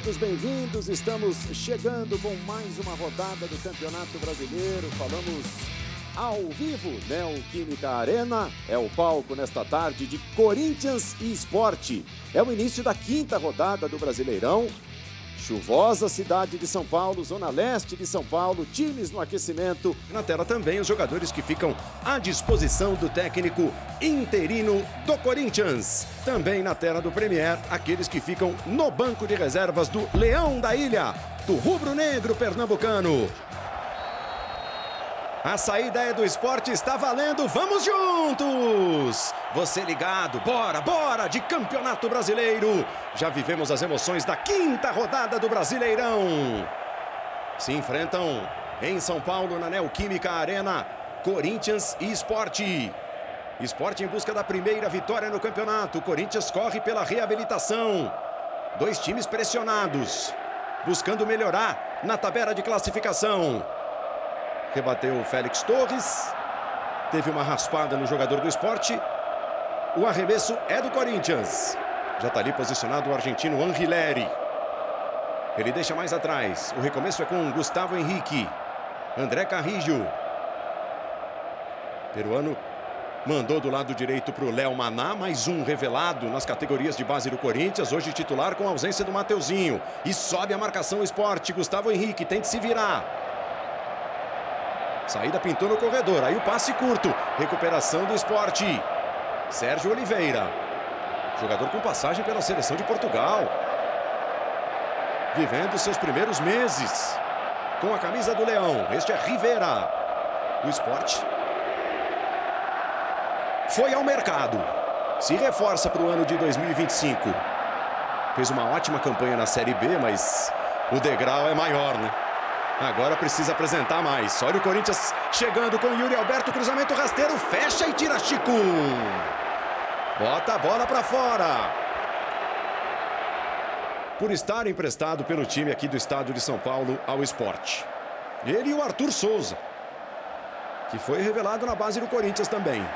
todos bem-vindos. Estamos chegando com mais uma rodada do Campeonato Brasileiro. Falamos ao vivo, Neoquímica Arena. É o palco nesta tarde de Corinthians e Sport. É o início da quinta rodada do Brasileirão. Chuvosa cidade de São Paulo, zona leste de São Paulo, times no aquecimento. Na tela também os jogadores que ficam à disposição do técnico interino do Corinthians. Também na tela do Premier, aqueles que ficam no banco de reservas do Leão da Ilha, do rubro-negro pernambucano. A saída é do Sport, está valendo, vamos juntos! Você ligado, bora, bora, de Campeonato Brasileiro! Já vivemos as emoções da quinta rodada do Brasileirão. Se enfrentam em São Paulo, na Neoquímica Arena, Corinthians e Sport. Sport em busca da primeira vitória no campeonato. Corinthians corre pela reabilitação. Dois times pressionados, buscando melhorar na tabela de classificação. Rebateu o Félix Torres. Teve uma raspada no jogador do Sport. O arremesso é do Corinthians. Já está ali posicionado o argentino Angileri. Ele deixa mais atrás. O recomeço é com Gustavo Henrique. André Carrillo. Peruano mandou do lado direito para o Léo Maná. Mais um revelado nas categorias de base do Corinthians. Hoje titular com a ausência do Mateuzinho. E sobe a marcação Sport. Gustavo Henrique tenta se virar. Saída pintou no corredor, aí o passe curto. Recuperação do Sport. Sérgio Oliveira. Jogador com passagem pela seleção de Portugal. Vivendo seus primeiros meses com a camisa do Leão. Este é Rivera. O Sport foi ao mercado. Se reforça para o ano de 2025. Fez uma ótima campanha na Série B, mas o degrau é maior, né? Agora precisa apresentar mais. Olha o Corinthians chegando com Yuri Alberto. Cruzamento rasteiro. Fecha e tira Chico. Bota a bola para fora. Por estar emprestado pelo time aqui do estado de São Paulo ao Sport. Ele e o Arthur Souza, que foi revelado na base do Corinthians também.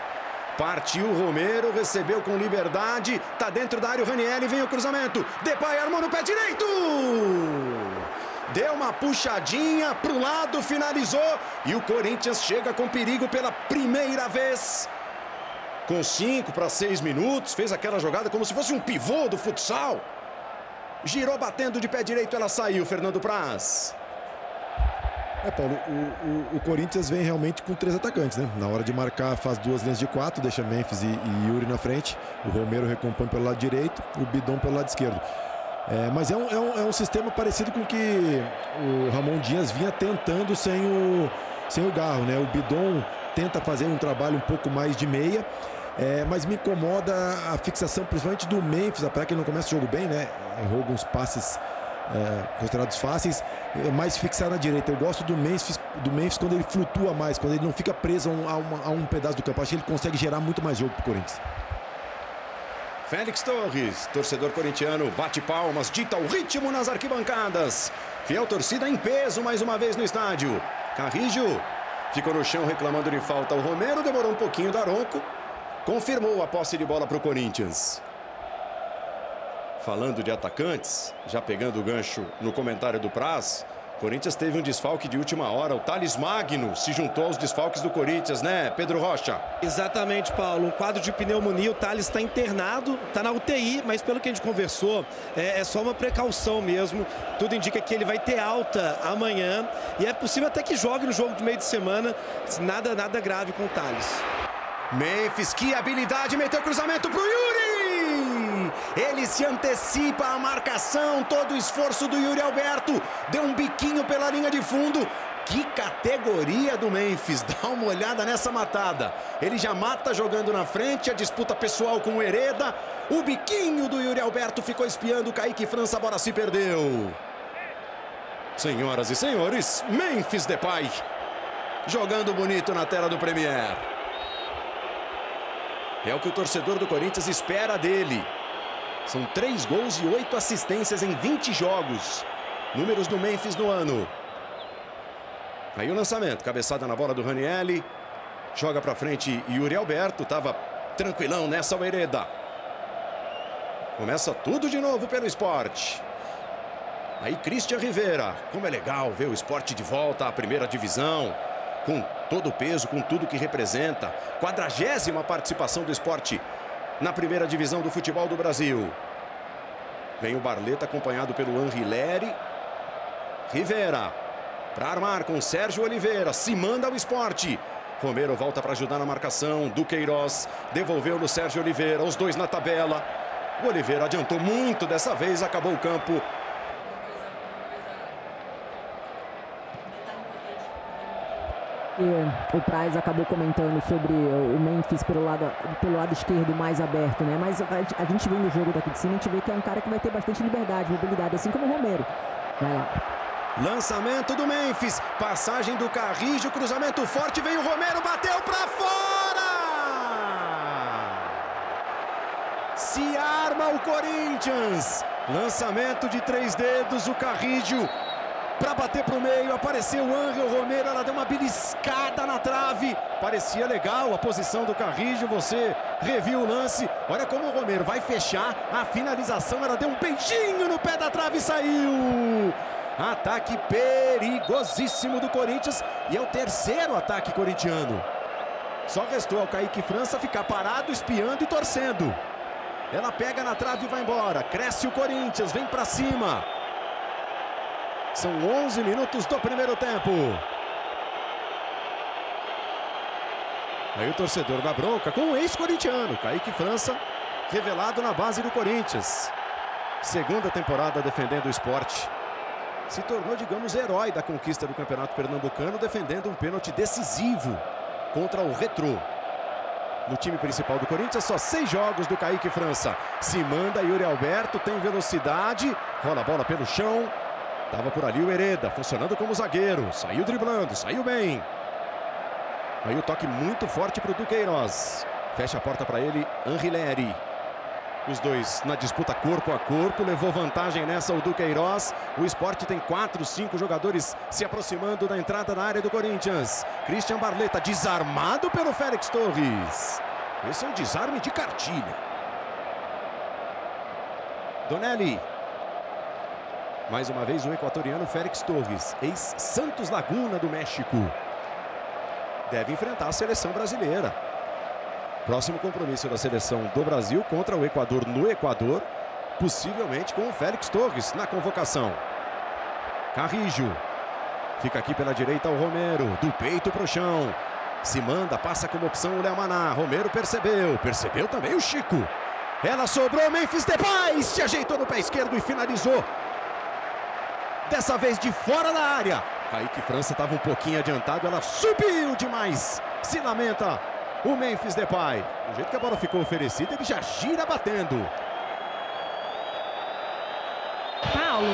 Partiu o Romero, recebeu com liberdade. Tá dentro da área o Ranieri. Vem o cruzamento. Depay armou no pé direito. Deu uma puxadinha para o lado, finalizou. E o Corinthians chega com perigo pela primeira vez. Com 5 para 6 minutos, fez aquela jogada como se fosse um pivô do futsal. Girou batendo de pé direito, ela saiu, Fernando Praz. Paulo, o Corinthians vem realmente com 3 atacantes, né? Na hora de marcar, faz 2 linhas de 4, deixa Memphis e Yuri na frente. O Romero recompõe pelo lado direito, o Bidon pelo lado esquerdo. Mas é um sistema parecido com o que o Ramon Dias vinha tentando sem o Garro, né? O Bidon tenta fazer um trabalho um pouco mais de meia, mas me incomoda a fixação, principalmente do Memphis, apesar que ele não começa o jogo bem, né? Errou alguns passes considerados fáceis, mais fixado na direita. Eu gosto do Memphis quando ele flutua mais, quando ele não fica preso a um pedaço do campo. Acho que ele consegue gerar muito mais jogo para o Corinthians. Félix Torres, torcedor corintiano, bate palmas, dita o ritmo nas arquibancadas. Fiel torcida em peso mais uma vez no estádio. Carrillo ficou no chão reclamando de falta. O Romero demorou um pouquinho, Daronco confirmou a posse de bola para o Corinthians. Falando de atacantes, já pegando o gancho no comentário do Praz, Corinthians teve um desfalque de última hora. O Thales Magno se juntou aos desfalques do Corinthians, né, Pedro Rocha? Exatamente, Paulo. Um quadro de pneumonia. O Thales está internado, está na UTI, mas pelo que a gente conversou, é só uma precaução mesmo. Tudo indica que ele vai ter alta amanhã. E é possível até que jogue no jogo de meio de semana. Nada grave com o Thales. Memphis, que habilidade, meteu cruzamento pro Yuri! Ele se antecipa à marcação, todo o esforço do Yuri Alberto, deu um biquinho pela linha de fundo. Que categoria do Memphis, dá uma olhada nessa matada. Ele já mata jogando na frente, a disputa pessoal com o Hereda. O biquinho do Yuri Alberto ficou espiando o Kaique França, a bola se perdeu. Senhoras e senhores, Memphis Depay, jogando bonito na tela do Premier. É o que o torcedor do Corinthians espera dele. São 3 gols e 8 assistências em 20 jogos. Números do Memphis no ano. Aí o lançamento, cabeçada na bola do Ranieri. Joga pra frente Yuri Alberto, tava tranquilão nessa o Hereda. Começa tudo de novo pelo Sport. Aí Christian Rivera. Como é legal ver o Sport de volta à primeira divisão. Com todo o peso, com tudo que representa. 40ª participação do Sport na primeira divisão do futebol do Brasil. Vem o Barleta acompanhado pelo Anrileri. Rivera para armar com Sérgio Oliveira. Se manda o Sport. Romero volta para ajudar na marcação. Duqueiroz devolveu no Sérgio Oliveira. Os dois na tabela. O Oliveira adiantou muito dessa vez. Acabou o campo. O Praz acabou comentando sobre o Memphis pelo lado esquerdo mais aberto, né? Mas a gente vê no jogo daqui de cima, a gente vê que é um cara que vai ter bastante liberdade, mobilidade, assim como o Romero. Vai lá. Lançamento do Memphis, passagem do Carrijo, cruzamento forte, vem o Romero, bateu pra fora! Se arma o Corinthians. Lançamento de 3 dedos, o Carrijo para bater para o meio, apareceu o Ángel Romero, ela deu uma beliscada na trave. Parecia legal a posição do Carrijo, você reviu o lance. Olha como o Romero vai fechar a finalização, ela deu um beijinho no pé da trave e saiu. Ataque perigosíssimo do Corinthians e é o 3º ataque corintiano. Só restou ao Kaique França ficar parado, espiando e torcendo. Ela pega na trave e vai embora. Cresce o Corinthians, vem para cima. São 11 minutos do primeiro tempo. Aí o torcedor da bronca com o ex-corintiano, Kaique França, revelado na base do Corinthians. Segunda temporada defendendo o Sport. Se tornou, digamos, herói da conquista do Campeonato Pernambucano, defendendo um pênalti decisivo contra o Retrô. No time principal do Corinthians, só 6 jogos do Kaique França. Se manda Yuri Alberto, tem velocidade, rola a bola pelo chão. Tava por ali o Hereda, funcionando como zagueiro. Saiu driblando, saiu bem. Aí o toque muito forte para o Duqueiroz. Fecha a porta para ele, Anrileri. Os dois na disputa corpo a corpo. Levou vantagem nessa o Duqueiroz. O Sport tem 4, 5 jogadores se aproximando da entrada na área do Corinthians. Christian Barleta desarmado pelo Félix Torres. Esse é um desarme de cartilha. Donelli. Mais uma vez o equatoriano Félix Torres, ex-Santos Laguna do México. Deve enfrentar a seleção brasileira. Próximo compromisso da seleção do Brasil contra o Equador no Equador. Possivelmente com o Félix Torres na convocação. Carrijo. Fica aqui pela direita o Romero. Do peito para o chão. Se manda, passa como opção o Léo Maná. Romero percebeu. Percebeu também o Chico. Ela sobrou, Memphis Depay. Se ajeitou no pé esquerdo e finalizou. Dessa vez de fora da área. Kaique França estava um pouquinho adiantado. Ela subiu demais. Se lamenta o Memphis Depay. Do jeito que a bola ficou oferecida, ele já gira batendo. Paulo.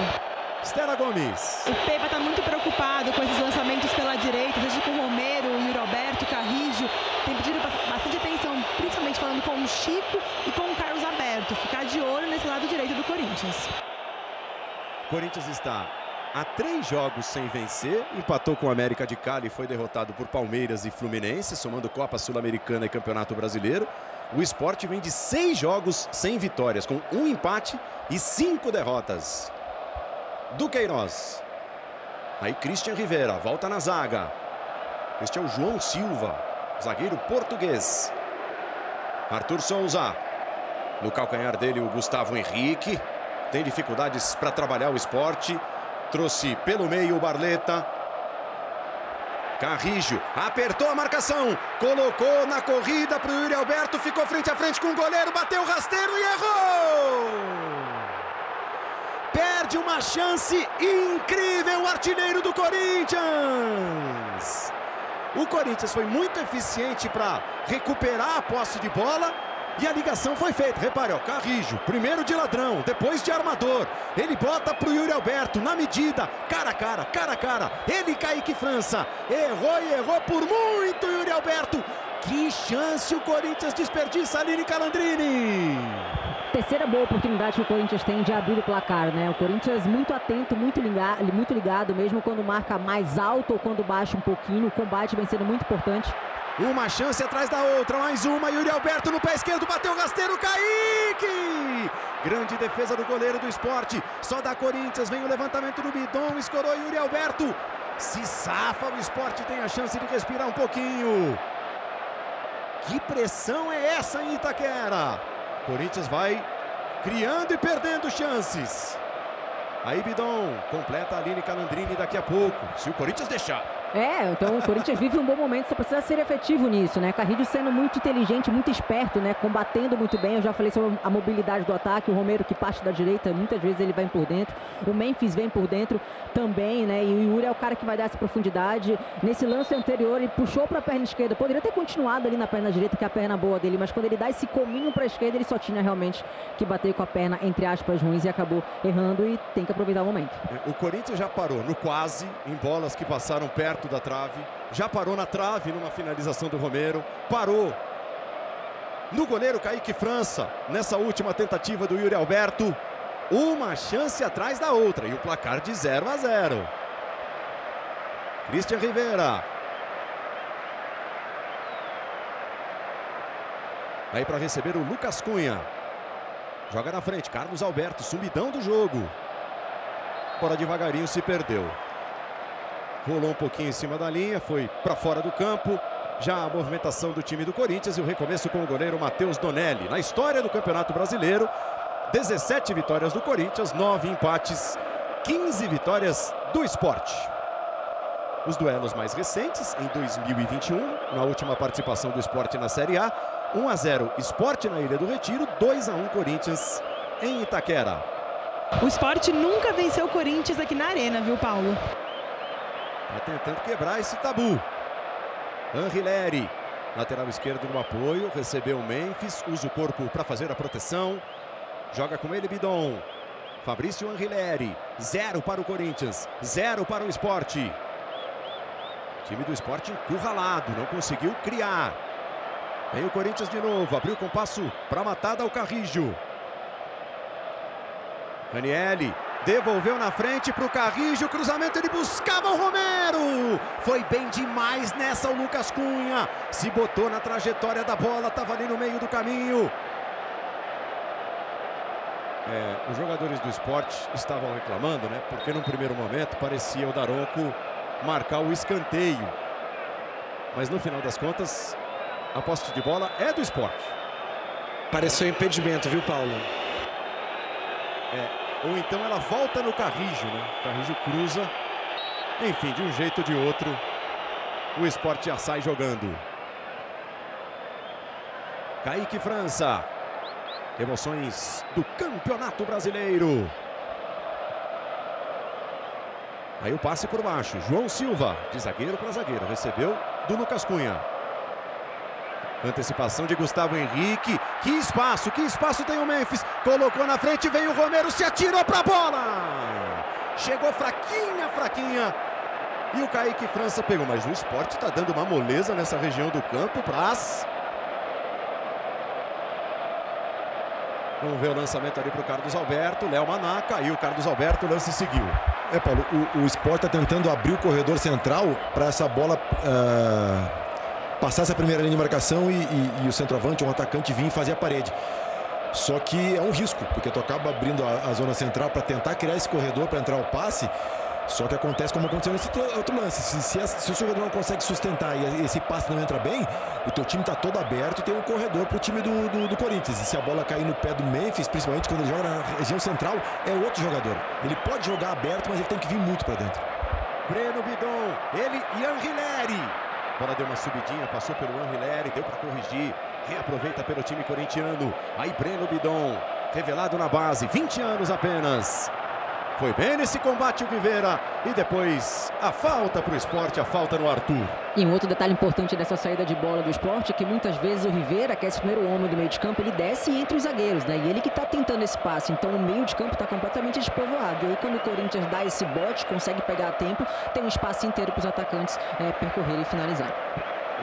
Stella Gomes. O Pepa está muito preocupado com esses lançamentos pela direita. Seja com o Romero, o Yuri Alberto, o Carrijo. Tem pedido bastante atenção, principalmente falando com o Chico e com o Carlos Alberto. Ficar de olho nesse lado direito do Corinthians. Corinthians está há 3 jogos sem vencer, empatou com o América de Cali e foi derrotado por Palmeiras e Fluminense, somando Copa Sul-Americana e Campeonato Brasileiro. O Sport vem de 6 jogos sem vitórias, com 1 empate e 5 derrotas. Duqueiroz. Aí Christian Rivera, volta na zaga. Este é o João Silva, zagueiro português. Arthur Souza. No calcanhar dele o Gustavo Henrique. Tem dificuldades para trabalhar o Sport. Trouxe pelo meio o Barleta. Carrijo apertou a marcação. Colocou na corrida para o Yuri Alberto. Ficou frente a frente com o goleiro. Bateu o rasteiro e errou. Perde uma chance incrível o artilheiro do Corinthians. O Corinthians foi muito eficiente para recuperar a posse de bola. E a ligação foi feita, repare, ó, Carrijo, primeiro de ladrão, depois de armador. Ele bota pro Yuri Alberto, na medida, cara a cara. Ele, Kaique França, errou e errou por muito, Yuri Alberto. Que chance o Corinthians desperdiça, Aline Calandrini. Terceira boa oportunidade que o Corinthians tem de abrir o placar, né? O Corinthians muito atento, muito ligado, mesmo quando marca mais alto ou quando baixa um pouquinho. O combate vem sendo muito importante. Uma chance atrás da outra, mais uma. Yuri Alberto no pé esquerdo, bateu rasteiro, Kaique! Grande defesa do goleiro do Sport. Só da Corinthians, vem o levantamento do Bidon, escorou Yuri Alberto. Se safa, o Sport tem a chance de respirar um pouquinho. Que pressão é essa em Itaquera? Corinthians vai criando e perdendo chances. Aí Bidon completa a Aline Calandrini daqui a pouco, se o Corinthians deixar. Então o Corinthians vive um bom momento, só precisa ser efetivo nisso, né? Carrilho sendo muito inteligente, muito esperto, né? Combatendo muito bem. Eu já falei sobre a mobilidade do ataque. O Romero, que parte da direita, muitas vezes ele vem por dentro. O Memphis vem por dentro também, né? E o Yuri é o cara que vai dar essa profundidade. Nesse lance anterior, ele puxou para a perna esquerda. Poderia ter continuado ali na perna direita, que é a perna boa dele, mas quando ele dá esse cominho para a esquerda, ele só tinha realmente que bater com a perna, entre aspas, ruins, e acabou errando, e tem que aproveitar o momento. O Corinthians já parou no quase, em bolas que passaram perto da trave, já parou na trave numa finalização do Romero, parou no goleiro Kaique França nessa última tentativa do Yuri Alberto. Uma chance atrás da outra e o placar de 0-0. Christian Rivera. Aí para receber o Lucas Cunha. Joga na frente, Carlos Alberto, sumidão do jogo. Bora devagarinho, se perdeu. Rolou um pouquinho em cima da linha, foi para fora do campo. Já a movimentação do time do Corinthians e o recomeço com o goleiro Matheus Donelli. Na história do Campeonato Brasileiro, 17 vitórias do Corinthians, 9 empates, 15 vitórias do Sport. Os duelos mais recentes, em 2021, na última participação do Sport na Série A, 1-0 Sport na Ilha do Retiro, 2-1 Corinthians em Itaquera. O Sport nunca venceu o Corinthians aqui na Arena, viu, Paulo? Está tentando quebrar esse tabu. Anrileri, lateral esquerdo no apoio, recebeu o Memphis, usa o corpo para fazer a proteção. Joga com ele Bidon. Fabrício Anrileri, 0 para o Corinthians, 0 para o Sport. O time do Sport encurralado, não conseguiu criar. Vem o Corinthians de novo, abriu o compasso para matar o Carrijo. Ranieri devolveu na frente para o Carrijo, cruzamento, ele buscava o Romero. Foi bem demais nessa o Lucas Cunha. Se botou na trajetória da bola, estava ali no meio do caminho. Os jogadores do Sport estavam reclamando, né? Porque num primeiro momento parecia o Daronco marcar o escanteio. Mas no final das contas, a posse de bola é do Sport. Pareceu impedimento, viu, Paulo? Ou então ela volta no Carrijo, né? O Carrijo cruza. Enfim, de um jeito ou de outro, o Sport já sai jogando. Kaique França. Emoções do Campeonato Brasileiro. Aí o passe por baixo. João Silva, de zagueiro para zagueiro. Recebeu do Lucas Cunha. Antecipação de Gustavo Henrique. Que espaço tem o Memphis. Colocou na frente, veio o Romero, se atirou para a bola. Chegou fraquinha. E o Kaique França pegou. Mas o Sport está dando uma moleza nessa região do campo. Vamos ver o lançamento ali para o Carlos Alberto. Léo Manaca. E o Carlos Alberto, o lance seguiu. Paulo, o Sport está tentando abrir o corredor central para essa bola passar essa primeira linha de marcação e o centroavante, um atacante, vir e fazer a parede. Só que é um risco, porque tu acaba abrindo a zona central para tentar criar esse corredor para entrar o passe. Só que acontece como aconteceu nesse outro lance. Se o jogador não consegue sustentar e esse passe não entra bem, o teu time está todo aberto e tem um corredor para o time do Corinthians. E se a bola cair no pé do Memphis, principalmente quando ele joga na região central, é outro jogador. Ele pode jogar aberto, mas ele tem que vir muito para dentro. Breno Bidon, ele e Anrileri. A bola deu uma subidinha, passou pelo Anrileri, deu para corrigir. Reaproveita pelo time corintiano. Aí Breno Bidon, revelado na base, 20 anos apenas. Foi bem nesse combate o Rivera. E depois a falta para o Sport, a falta no Arthur. E um outro detalhe importante dessa saída de bola do Sport é que muitas vezes o Rivera, que é esse primeiro homem do meio de campo, ele desce entre os zagueiros, né? E ele que está tentando esse passe. Então o meio de campo está completamente despovoado. E aí quando o Corinthians dá esse bote, consegue pegar a tempo, tem um espaço inteiro para os atacantes percorrerem e finalizar.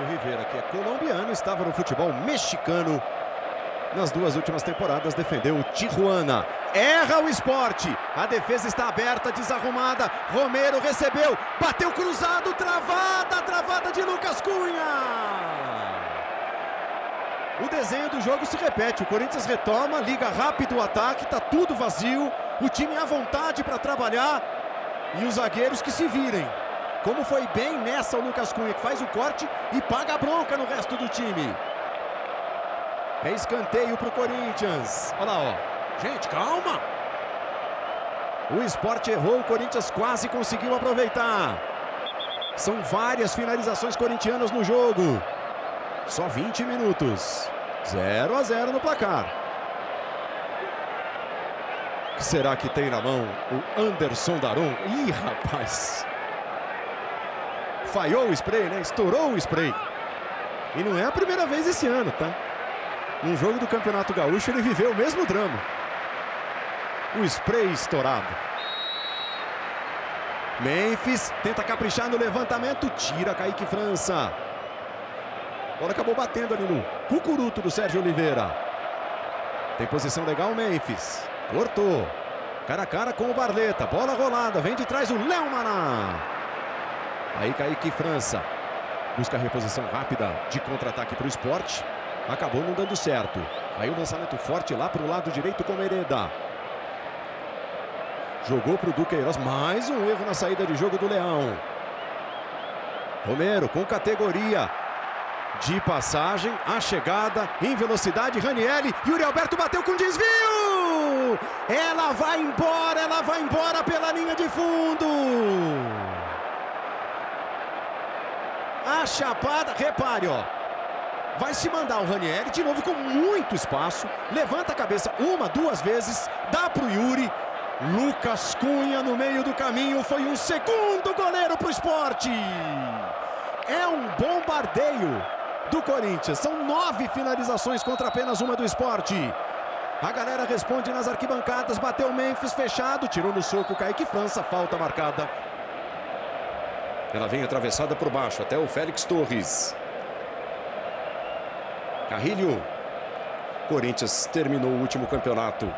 O Rivera, que é colombiano, estava no futebol mexicano. Nas duas últimas temporadas defendeu o Tijuana. Erra o Sport. A defesa está aberta, desarrumada. Romero recebeu, bateu cruzado, travada de Lucas Cunha. O desenho do jogo se repete. O Corinthians retoma, liga rápido o ataque, tá tudo vazio. O time à vontade para trabalhar e os zagueiros que se virem. Como foi bem nessa o Lucas Cunha, que faz o corte e paga a bronca no resto do time. É escanteio pro Corinthians. Olha lá, ó. Gente, calma. O Sport errou, o Corinthians quase conseguiu aproveitar. São várias finalizações corintianas no jogo. Só 20 minutos. 0-0 no placar. O que será que tem na mão o Anderson Daronco? Ih, rapaz. Falhou o spray, né? Estourou o spray. E não é a primeira vez esse ano, tá? Num jogo do Campeonato Gaúcho ele viveu o mesmo drama. O spray estourado. Memphis tenta caprichar no levantamento. Tira Kaique França. A bola acabou batendo ali no cucuruto do Sérgio Oliveira. Tem posição legal o Memphis. Cortou. Cara a cara com o Barleta. Bola rolada. Vem de trás o Léo Maná. Aí Kaique França. Busca a reposição rápida de contra-ataque para o Sport. Acabou não dando certo. Aí o lançamento forte lá para o lado direito com o Hereda. Jogou para o Duqueiroz. Mais um erro na saída de jogo do Leão. Romero com categoria de passagem. A chegada em velocidade. Ranieri. Yuri Alberto bateu com desvio. Ela vai embora pela linha de fundo. A chapada. Repare, ó. Vai se mandar o Ranieri de novo com muito espaço. Levanta a cabeça uma, duas vezes. Dá para o Yuri. Lucas Cunha no meio do caminho. Foi um segundo goleiro para o Sport. É um bombardeio do Corinthians. São 9 finalizações contra apenas uma do Sport. A galera responde nas arquibancadas. Bateu o Memphis fechado. Tirou no soco Kaique França. Falta marcada. Ela vem atravessada por baixo até o Félix Torres. Carrilho. Corinthians terminou o último campeonato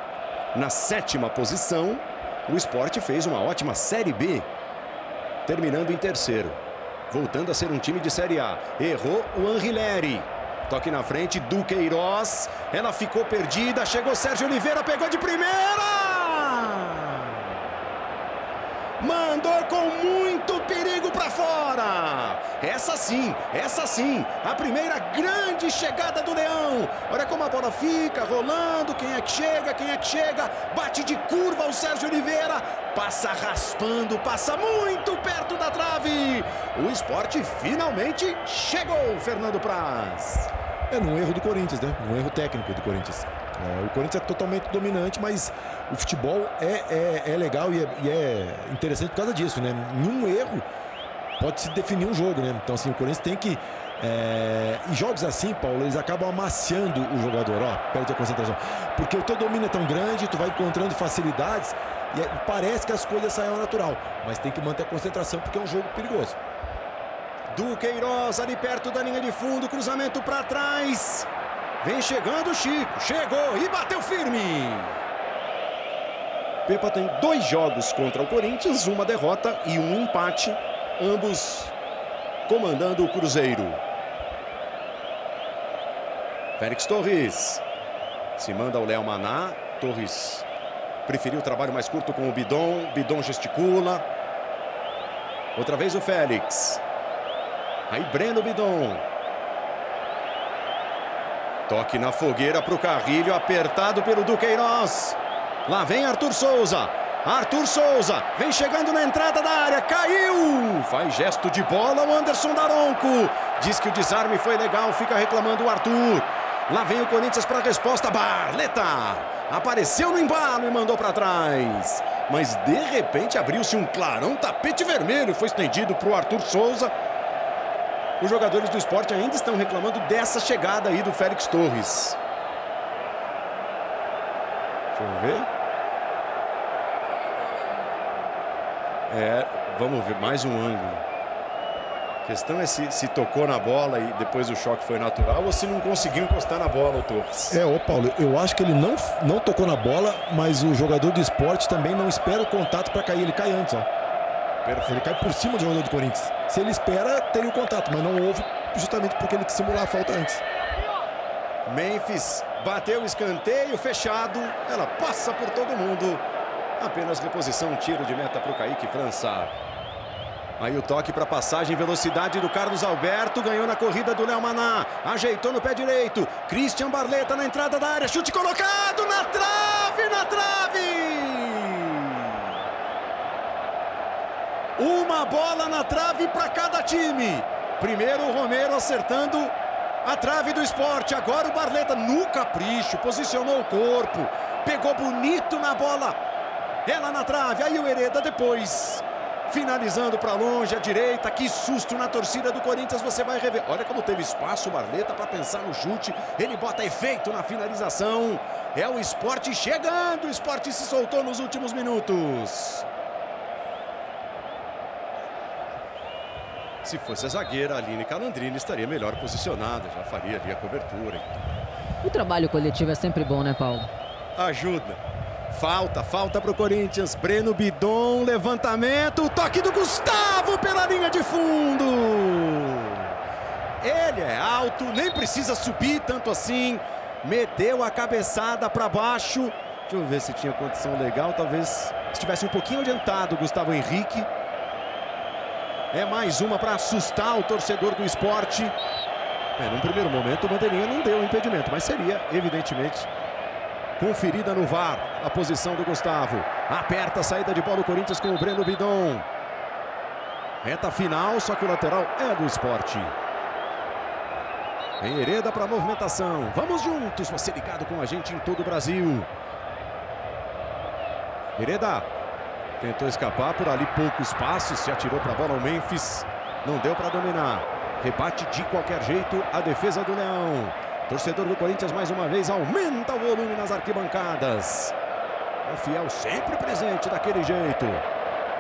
na 7ª posição. O Sport fez uma ótima Série B, terminando em 3º, voltando a ser um time de Série A. Errou o Anrileri. Toque na frente, Duqueiroz. Ela ficou perdida, chegou Sérgio Oliveira, pegou de primeira. Mandou com muito perigo para fora. Essa sim, a primeira grande chegada do Leão. Olha como a bola fica rolando. Quem é que chega? Bate de curva o Sérgio Oliveira. Passa raspando, passa muito perto da trave. O Sport finalmente chegou, Fernando Praz. É num erro do Corinthians, né? Um erro técnico do Corinthians. O Corinthians é totalmente dominante, mas o futebol é legal e é interessante por causa disso, né? Num erro pode se definir um jogo, né? Então, assim, o Corinthians tem que... E jogos assim, Paulo, eles acabam amaciando o jogador, ó, perde a concentração. Porque o teu domínio é tão grande, tu vai encontrando facilidades e parece que as coisas saem ao natural. Mas tem que manter a concentração porque é um jogo perigoso. Duqueiroz ali perto da linha de fundo, cruzamento para trás. Vem chegando o Chico, chegou e bateu firme. Pepa tem 2 jogos contra o Corinthians, uma derrota e um empate, ambos comandando o Cruzeiro. Félix Torres se manda o Léo Maná. Torres preferiu o trabalho mais curto com o Bidon. Bidon gesticula. Outra vez o Félix. Aí Breno Bidon. Toque na fogueira para o Carrilho, apertado pelo Duqueiroz. Lá vem Arthur Souza. Arthur Souza vem chegando na entrada da área, caiu. Faz gesto de bola o Anderson Daronco. Diz que o desarme foi legal, fica reclamando o Arthur. Lá vem o Corinthians para a resposta, Barleta. Apareceu no embalo e mandou para trás. Mas de repente abriu-se um clarão tapete vermelho, foi estendido para o Arthur Souza. Os jogadores do Sport ainda estão reclamando dessa chegada aí do Félix Torres. Deixa eu ver. Vamos ver mais um ângulo. A questão é se tocou na bola e depois o choque foi natural ou se não conseguiu encostar na bola o Torres. Ô Paulo, eu acho que ele não tocou na bola, mas o jogador do Sport também não espera o contato para cair. Ele cai antes, ó. Perfeito. Ele cai por cima do jogador do Corinthians. Se ele espera, teria o contato, mas não houve justamente porque ele quis simular a falta antes. Memphis bateu o escanteio fechado. Ela passa por todo mundo. Apenas reposição, tiro de meta para o Kaique França. Aí o toque para passagem, velocidade do Carlos Alberto. Ganhou na corrida do Léo Maná. Ajeitou no pé direito. Christian Barleta na entrada da área. Chute colocado na trave, na trave! Uma bola na trave para cada time. Primeiro o Romero acertando a trave do Sport. Agora o Barleta no capricho. Posicionou o corpo. Pegou bonito na bola. Ela na trave. Aí o Hereda depois. Finalizando para longe, à direita. Que susto na torcida do Corinthians. Você vai rever. Olha como teve espaço o Barleta para pensar no chute. Ele bota efeito na finalização. É o Sport chegando. O Sport se soltou nos últimos minutos. Se fosse a zagueira, a Aline Calandrini estaria melhor posicionada. Já faria ali a cobertura. O trabalho coletivo é sempre bom, né, Paulo? Ajuda. Falta para o Corinthians. Breno Bidon, levantamento, toque do Gustavo pela linha de fundo. Ele é alto, nem precisa subir tanto assim. Meteu a cabeçada para baixo. Deixa eu ver se tinha condição legal. Talvez estivesse um pouquinho adiantado o Gustavo Henrique. É mais uma para assustar o torcedor do Sport. Num primeiro momento o bandeirinha não deu impedimento, mas seria evidentemente conferida no VAR a posição do Gustavo. Aperta a saída de bola do Corinthians com o Breno Bidon. Reta final, só que o lateral é do Sport. Vem Hereda para a movimentação. Vamos juntos, você ligado com a gente em todo o Brasil. Hereda tentou escapar por ali, pouco espaço. Se atirou para a bola o Memphis. Não deu para dominar. Rebate de qualquer jeito a defesa do Leão. Torcedor do Corinthians mais uma vez aumenta o volume nas arquibancadas. O fiel sempre presente daquele jeito.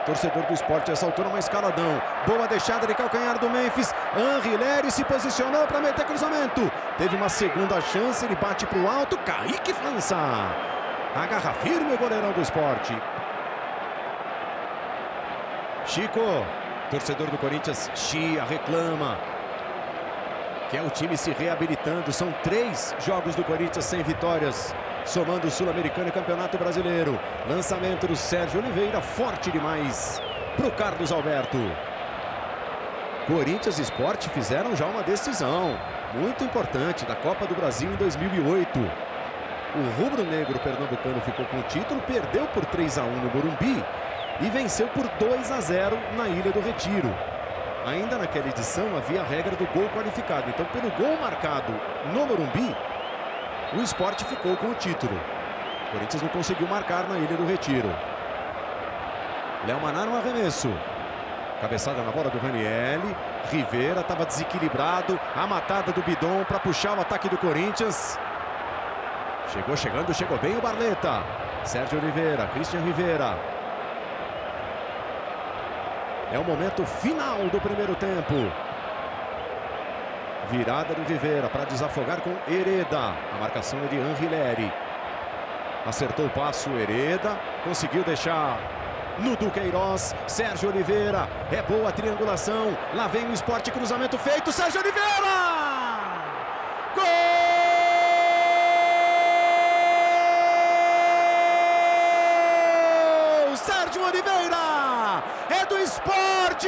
Torcedor do Sport essa altura mais caladão. Boa deixada de calcanhar do Memphis. Henri Leri se posicionou para meter cruzamento. Teve uma segunda chance, ele bate para o alto. Kaique França. Agarra firme o goleirão do Sport. Chico, torcedor do Corinthians, chia, reclama. Que é o time se reabilitando. São 3 jogos do Corinthians sem vitórias, somando o Sul-Americano e Campeonato Brasileiro. Lançamento do Sérgio Oliveira, forte demais para o Carlos Alberto. Corinthians e Sport fizeram já uma decisão muito importante da Copa do Brasil em 2008. O rubro-negro pernambucano ficou com o título, perdeu por 3-1 no Morumbi e venceu por 2-0 na Ilha do Retiro. Ainda naquela edição havia a regra do gol qualificado. Então, pelo gol marcado no Morumbi, o Sport ficou com o título. O Corinthians não conseguiu marcar na Ilha do Retiro. Léo Maná no arremesso. Cabeçada na bola do Ranieri. Rivera estava desequilibrado. A matada do Bidon para puxar o ataque do Corinthians. Chegou bem o Barleta. Sérgio Oliveira, Christian Rivera. É o momento final do primeiro tempo. Virada do Rivera para desafogar com Hereda. A marcação é de Henri Leri. Acertou o passo Hereda. Conseguiu deixar no Duqueiroz. Sérgio Oliveira. É boa a triangulação. Lá vem o Sport, cruzamento feito. Sérgio Oliveira! Gol! Sérgio Oliveira! É do Sport!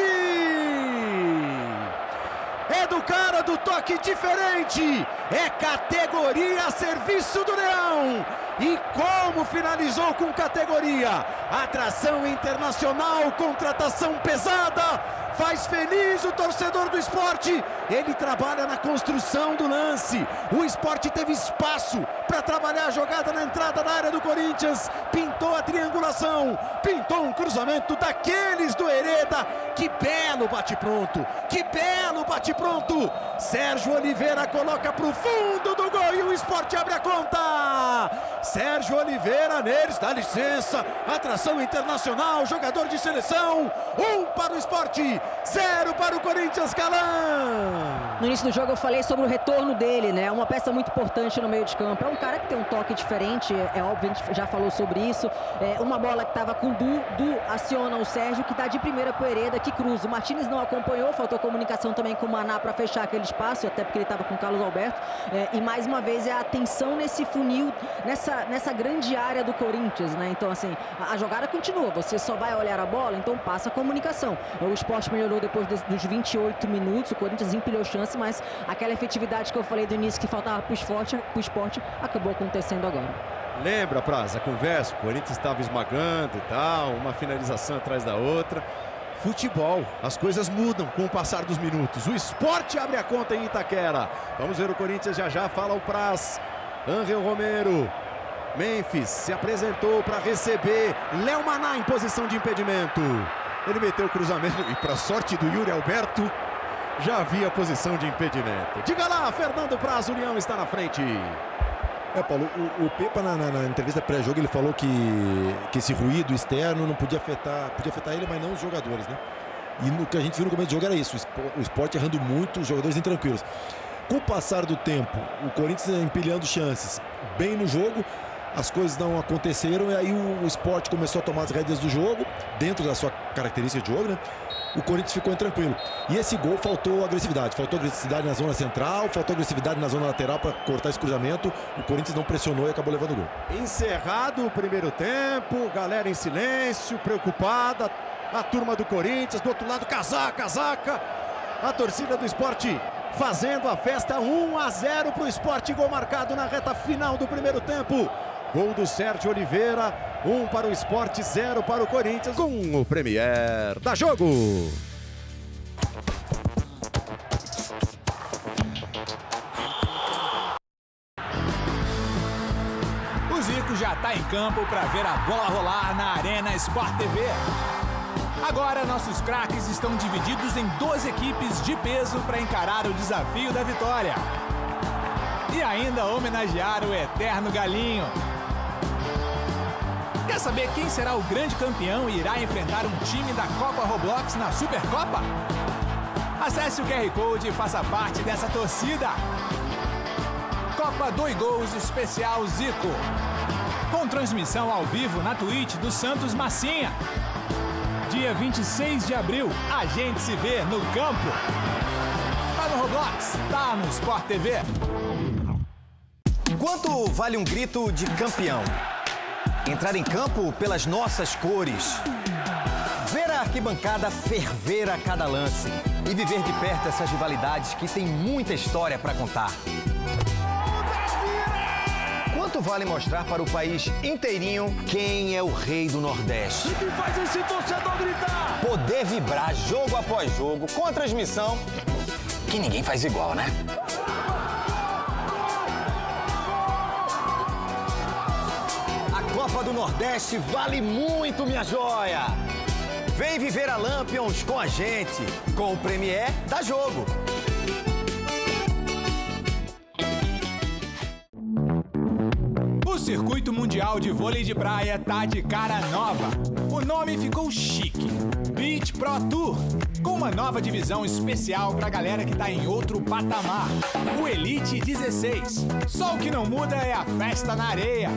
É do cara do toque diferente! É categoria a serviço do Leão! E como finalizou com categoria! Atração internacional, contratação pesada! Faz feliz o torcedor do Sport. Ele trabalha na construção do lance. O Sport teve espaço para trabalhar a jogada na entrada da área do Corinthians. Pintou a triangulação. Pintou um cruzamento daqueles do Hereda. Que belo bate-pronto. Que belo bate-pronto. Sérgio Oliveira coloca para o fundo do gol e o Sport abre a conta. Sérgio Oliveira neles, dá licença, atração internacional, jogador de seleção, 1 para o Sport, 0 para o Corinthians, Calan. No início do jogo eu falei sobre o retorno dele, né? Uma peça muito importante no meio de campo. É um cara que tem um toque diferente, é óbvio, a gente já falou sobre isso. Uma bola que estava com Du aciona o Sérgio, que dá de primeira pro Hereda, que cruza. O Martínez não acompanhou, faltou comunicação também com o Maná para fechar aquele espaço, até porque ele estava com o Carlos Alberto. E mais uma vez é a atenção nesse funil, nessa grande área do Corinthians, né? Então, assim, a jogada continua. Você só vai olhar a bola, então passa a comunicação. O Sport melhorou depois dos 28 minutos, o Corinthians empilhou chance, mas aquela efetividade que eu falei do início que faltava pro Sport acabou acontecendo agora. Lembra, Praza, a conversa, o Corinthians estava esmagando e tal, uma finalização atrás da outra. Futebol, as coisas mudam com o passar dos minutos. O Sport abre a conta em Itaquera. Vamos ver o Corinthians já fala o Praz. Ángel Romero. Memphis se apresentou para receber. Léo Maná em posição de impedimento. Ele meteu o cruzamento e, para sorte do Yuri Alberto, já havia posição de impedimento. Diga lá, Fernando Praz, União está na frente. Paulo, o Pepa na entrevista pré-jogo ele falou que esse ruído externo não podia afetar ele, mas não os jogadores, né? E no que a gente viu no começo do jogo era isso, o Sport errando muito, os jogadores intranquilos. Com o passar do tempo, o Corinthians empilhando chances bem no jogo, as coisas não aconteceram e aí o Sport começou a tomar as rédeas do jogo, dentro da sua característica de jogo, né? O Corinthians ficou intranquilo. E esse gol faltou agressividade na zona central, faltou agressividade na zona lateral para cortar esse cruzamento. O Corinthians não pressionou e acabou levando o gol. Encerrado o primeiro tempo, galera em silêncio, preocupada. A turma do Corinthians, do outro lado, casaca. A torcida do Sport fazendo a festa, 1-0 para o Sport, gol marcado na reta final do primeiro tempo. Gol do Sérgio Oliveira, 1 para o Sport, 0 para o Corinthians, com o Premier da Jogo. O Zico já está em campo para ver a bola rolar na Arena Sport TV. Agora nossos craques estão divididos em 2 equipes de peso para encarar o desafio da vitória. E ainda homenagear o eterno Galinho. Quer saber quem será o grande campeão e irá enfrentar um time da Copa Roblox na Supercopa? Acesse o QR Code e faça parte dessa torcida. Copa 2 Gols Especial Zico. Com transmissão ao vivo na Twitch do Santos Massinha. Dia 26 de abril, a gente se vê no campo. Tá no Roblox, tá no Sport TV. Quanto vale um grito de campeão? Entrar em campo pelas nossas cores. Ver a arquibancada ferver a cada lance. E viver de perto essas rivalidades que tem muita história para contar. Quanto vale mostrar para o país inteirinho quem é o rei do Nordeste? E que faz esse torcedor gritar? Poder vibrar jogo após jogo, com a transmissão que ninguém faz igual, né? A Copa do Nordeste vale muito, minha joia! Vem viver a Lampions com a gente, com o Premier da Jogo. O Circuito Mundial de Vôlei de Praia tá de cara nova. O nome ficou chique. Beach Pro Tour. Com uma nova divisão especial pra galera que tá em outro patamar. O Elite 16. Só o que não muda é a festa na areia.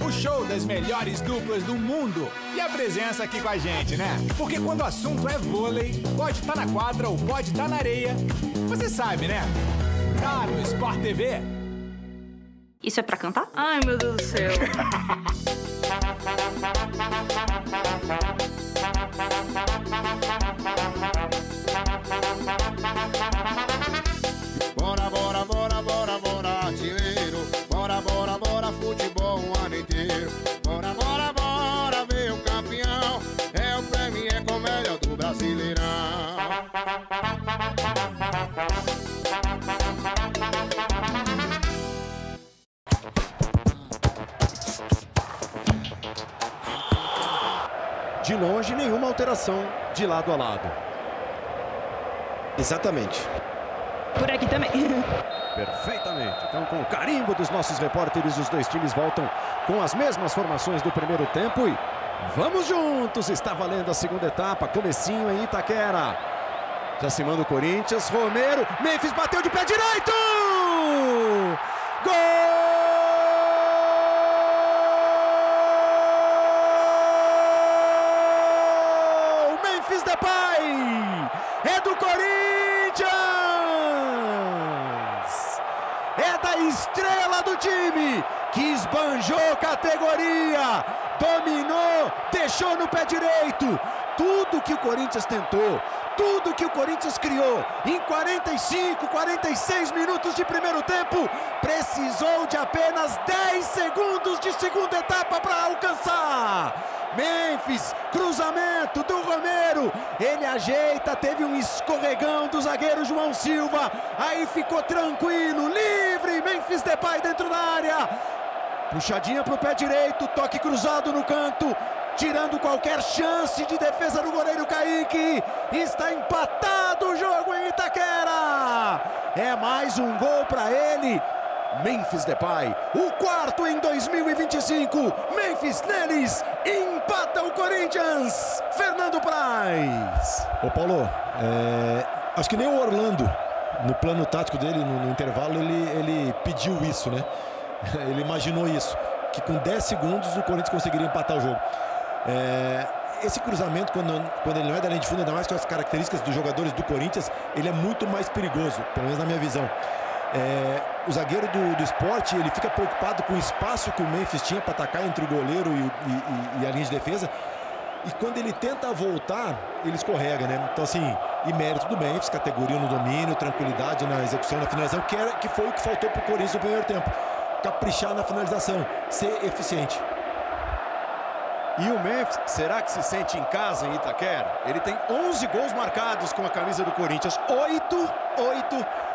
O show das melhores duplas do mundo. E a presença aqui com a gente, né? Porque quando o assunto é vôlei, pode estar na quadra ou pode estar na areia. Você sabe, né? Tá no Sport TV. Isso é pra cantar? Ai, meu Deus do céu. Bora, bora, bora, bora, bora, artilheiro. Bora, bora, bora, futebol o ano inteiro. Bora, bora, bora, ver o campeão. É o Premier com o melhor do Brasileirão. De longe, nenhuma alteração de lado a lado. Exatamente. Por aqui também. Perfeitamente. Então, com o carimbo dos nossos repórteres, os dois times voltam com as mesmas formações do primeiro tempo e vamos juntos! Está valendo a segunda etapa, comecinho em Itaquera. Já se manda o Corinthians, Romero, Memphis bateu de pé direito! Gol! Memphis Depay! É do Corinthians! É da estrela do time, que esbanjou categoria, dominou, deixou no pé direito. Tudo que o Corinthians tentou, tudo que o Corinthians criou em 45, 46 minutos de primeiro tempo, precisou de apenas 10 segundos de segunda etapa para alcançar. Memphis, cruzamento do Romero, ele ajeita, teve um escorregão do zagueiro João Silva, aí ficou tranquilo, livre, Memphis Depay dentro da área, puxadinha para o pé direito, toque cruzado no canto, tirando qualquer chance de defesa do goleiro Kaique. Está empatado o jogo em Itaquera, é mais um gol para ele. Memphis Depay, o quarto em 2025. Memphis neles, empata o Corinthians. Fernando Praz. Ô Paulo, acho que nem o Orlando, no plano tático dele, no intervalo, ele pediu isso, né? Ele imaginou isso, que com 10 segundos o Corinthians conseguiria empatar o jogo. Esse cruzamento, quando ele não é da linha de fundo, ainda mais com as características dos jogadores do Corinthians, ele é muito mais perigoso, pelo menos na minha visão. O zagueiro do Sport, ele fica preocupado com o espaço que o Memphis tinha para atacar entre o goleiro e a linha de defesa, e quando ele tenta voltar, ele escorrega, né? Então assim, e mérito do Memphis, categoria no domínio, tranquilidade na execução, na finalização, que foi o que faltou para o Corinthians no primeiro tempo, caprichar na finalização, ser eficiente. E o Memphis, será que se sente em casa em Itaquera? Ele tem 11 gols marcados com a camisa do Corinthians, 8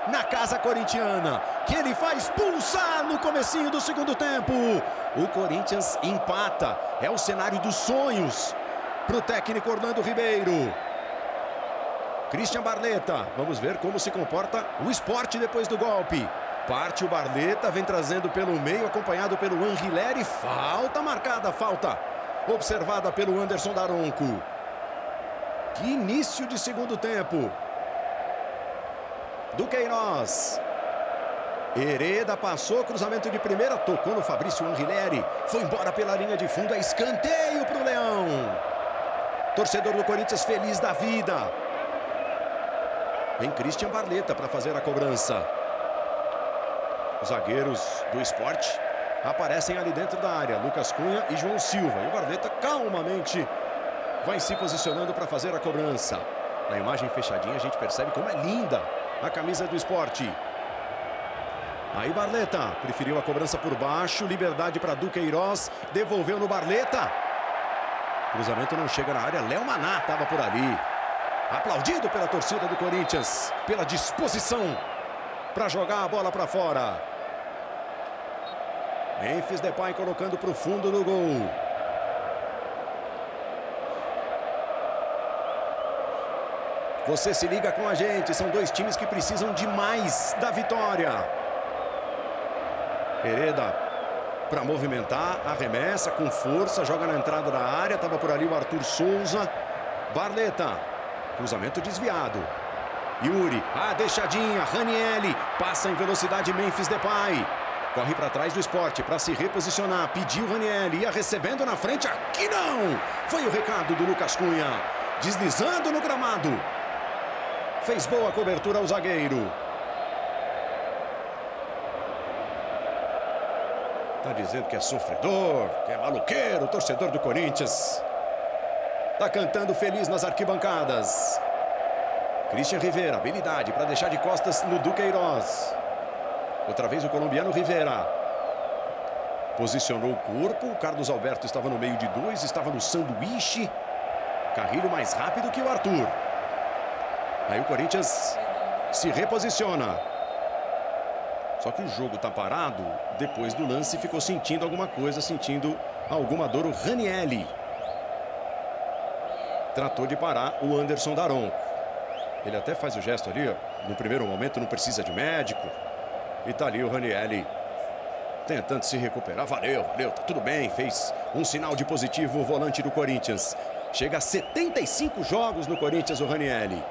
na casa corintiana, que ele faz pulsar no comecinho do segundo tempo. O Corinthians empata, é o cenário dos sonhos para o técnico Orlando Ribeiro. Christian Barleta, vamos ver como se comporta o Sport depois do golpe. Parte o Barleta, vem trazendo pelo meio, acompanhado pelo Angileri. Falta marcada, falta observada pelo Anderson Daronco. Que início de segundo tempo. Do Queiroz. Hereda passou, cruzamento de primeira, tocou no Fabrício Angileri. Foi embora pela linha de fundo, é escanteio para o Leão. Torcedor do Corinthians feliz da vida. Vem Christian Barleta para fazer a cobrança. Os zagueiros do Sport aparecem ali dentro da área, Lucas Cunha e João Silva. E o Barleta calmamente vai se posicionando para fazer a cobrança. Na imagem fechadinha a gente percebe como é linda a camisa do Sport. Aí Barleta preferiu a cobrança por baixo, liberdade para Duqueiroz, devolveu no Barleta. Cruzamento não chega na área, Léo Maná estava por ali. Aplaudido pela torcida do Corinthians, pela disposição para jogar a bola para fora. Memphis Depay colocando para o fundo do gol. Você se liga com a gente, são dois times que precisam demais da vitória. Hereda para movimentar, arremessa com força, joga na entrada da área, estava por ali o Arthur Souza. Barleta, cruzamento desviado. Yuri, a deixadinha, Ranieri, passa em velocidade Memphis Depay. Corre para trás do Sport para se reposicionar, pediu Ranieri, ia recebendo na frente, aqui não! Foi o recado do Lucas Cunha, deslizando no gramado. Fez boa cobertura ao zagueiro. Tá dizendo que é sofredor, que é maluqueiro, o torcedor do Corinthians. Tá cantando feliz nas arquibancadas. Christian Rivera, habilidade para deixar de costas no Duqueiroz. Outra vez o colombiano Rivera. Posicionou o corpo, o Carlos Alberto estava no meio de dois, estava no sanduíche. Carrilho mais rápido que o Arthur. Aí o Corinthians se reposiciona. Só que o jogo tá parado. Depois do lance ficou sentindo alguma coisa, sentindo alguma dor o Ranieri. Tratou de parar o Anderson Daronco. Ele até faz o gesto ali, ó, no primeiro momento não precisa de médico. E tá ali o Ranieri tentando se recuperar. Valeu, tá tudo bem. Fez um sinal de positivo o volante do Corinthians. Chega a 75 jogos no Corinthians o Ranieri.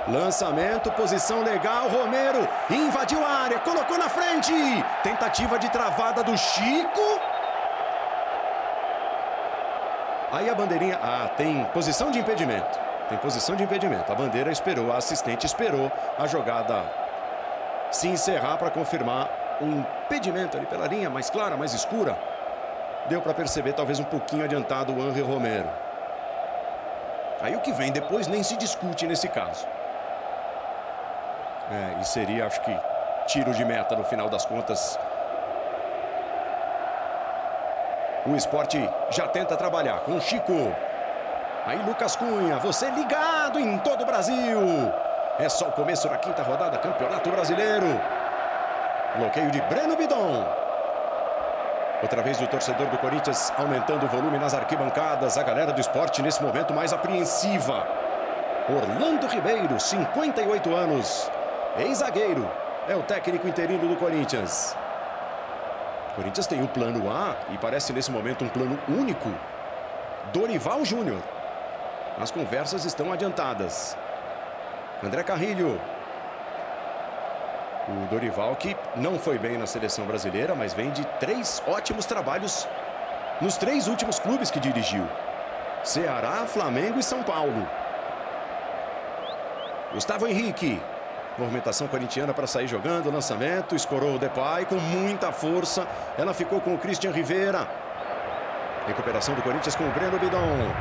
Lançamento, posição legal, Romero invadiu a área, colocou na frente. Tentativa de travada do Chico. Aí a bandeirinha, tem posição de impedimento. Tem posição de impedimento. A bandeira esperou, a assistente esperou a jogada se encerrar para confirmar um impedimento ali pela linha mais clara, mais escura. Deu para perceber talvez um pouquinho adiantado o Angel Romero. Aí o que vem depois nem se discute nesse caso. E seria, acho que, tiro de meta no final das contas. O Sport já tenta trabalhar com o Chico. Aí Lucas Cunha, você ligado em todo o Brasil. É só o começo da quinta rodada, Campeonato Brasileiro. Bloqueio de Breno Bidon. Outra vez o torcedor do Corinthians aumentando o volume nas arquibancadas. A galera do Sport nesse momento mais apreensiva. Orlando Ribeiro, 58 anos. Ex-zagueiro. É o técnico interino do Corinthians. O Corinthians tem o plano A e parece nesse momento um plano único. Dorival Júnior. As conversas estão adiantadas. André Carrilho. O Dorival que não foi bem na seleção brasileira, mas vem de 3 ótimos trabalhos nos 3 últimos clubes que dirigiu. Ceará, Flamengo e São Paulo. Gustavo Henrique. Movimentação corintiana para sair jogando. Lançamento, escorou o Depay com muita força. Ela ficou com o Christian Rivera. Recuperação do Corinthians com o Breno Bidon.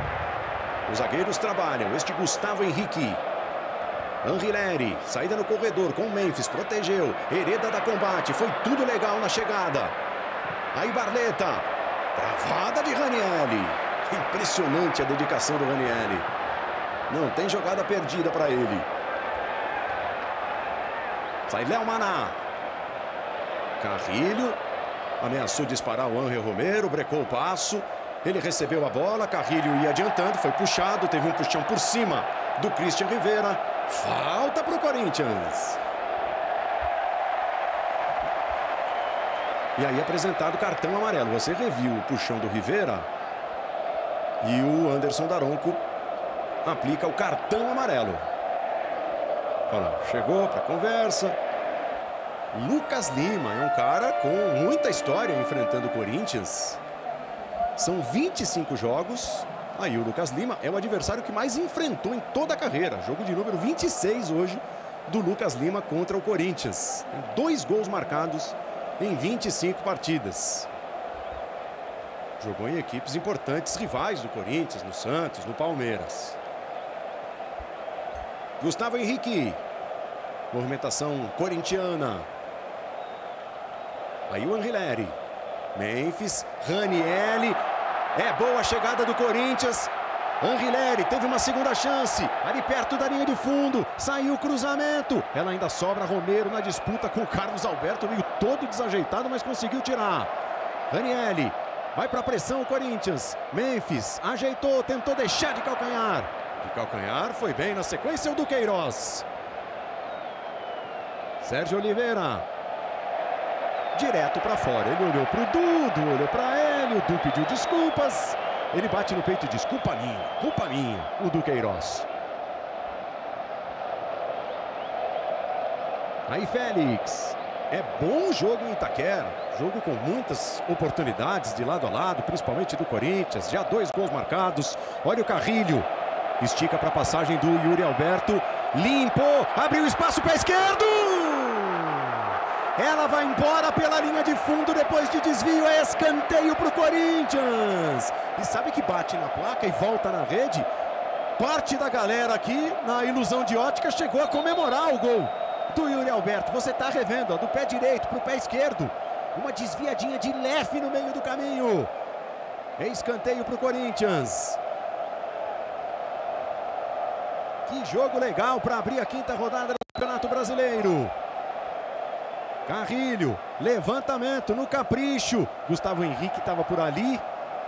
Os zagueiros trabalham. Este Gustavo Henrique. Anrileri, saída no corredor com o Memphis, protegeu. Hereda da combate, foi tudo legal na chegada. Aí Barleta. Travada de Ranieri. Impressionante a dedicação do Ranieri. Não tem jogada perdida para ele. Sai Léo Maná. Carrilho. Ameaçou disparar o Angel Romero, brecou o passo. Ele recebeu a bola, Carrilho ia adiantando, foi puxado, teve um puxão por cima do Christian Rivera. Falta para o Corinthians. E aí apresentado cartão amarelo. Você reviu o puxão do Rivera e o Anderson Daronco aplica o cartão amarelo. Olha lá, chegou para a conversa. Lucas Lima é um cara com muita história enfrentando o Corinthians. São 25 jogos. Aí o Lucas Lima é o adversário que mais enfrentou em toda a carreira. Jogo de número 26 hoje do Lucas Lima contra o Corinthians. Tem 2 gols marcados em 25 partidas. Jogou em equipes importantes, rivais do Corinthians, no Santos, no Palmeiras. Gustavo Henrique. Movimentação corintiana. Aí o Anrileri. Memphis, Ranieri. É boa a chegada do Corinthians. Anrileri teve uma segunda chance. Ali perto da linha de fundo. Saiu o cruzamento. Ela ainda sobra Romero na disputa com o Carlos Alberto. Meio todo desajeitado, mas conseguiu tirar. Ranieri. Vai para a pressão o Corinthians. Memphis ajeitou, tentou deixar de calcanhar. De calcanhar foi bem na sequência o Duqueiroz. Sérgio Oliveira. Direto para fora. Ele olhou para o Dudu, olhou para ele. O Dudu pediu desculpas. Ele bate no peito e diz: culpa minha, o Duqueiroz. Aí Félix. É bom jogo em Itaquera. Jogo com muitas oportunidades de lado a lado, principalmente do Corinthians. Já 2 gols marcados. Olha o Carrilho. Estica para a passagem do Yuri Alberto. Limpou, abriu espaço para a esquerda. Ela vai embora pela linha de fundo depois de desvio. É escanteio para o Corinthians. E sabe que bate na placa e volta na rede? Parte da galera aqui, na ilusão de ótica, chegou a comemorar o gol do Yuri Alberto. Você está revendo, ó, do pé direito para o pé esquerdo. Uma desviadinha de leve no meio do caminho. É escanteio para o Corinthians. Que jogo legal para abrir a quinta rodada do Campeonato Brasileiro. Carrilho, levantamento no capricho. Gustavo Henrique estava por ali.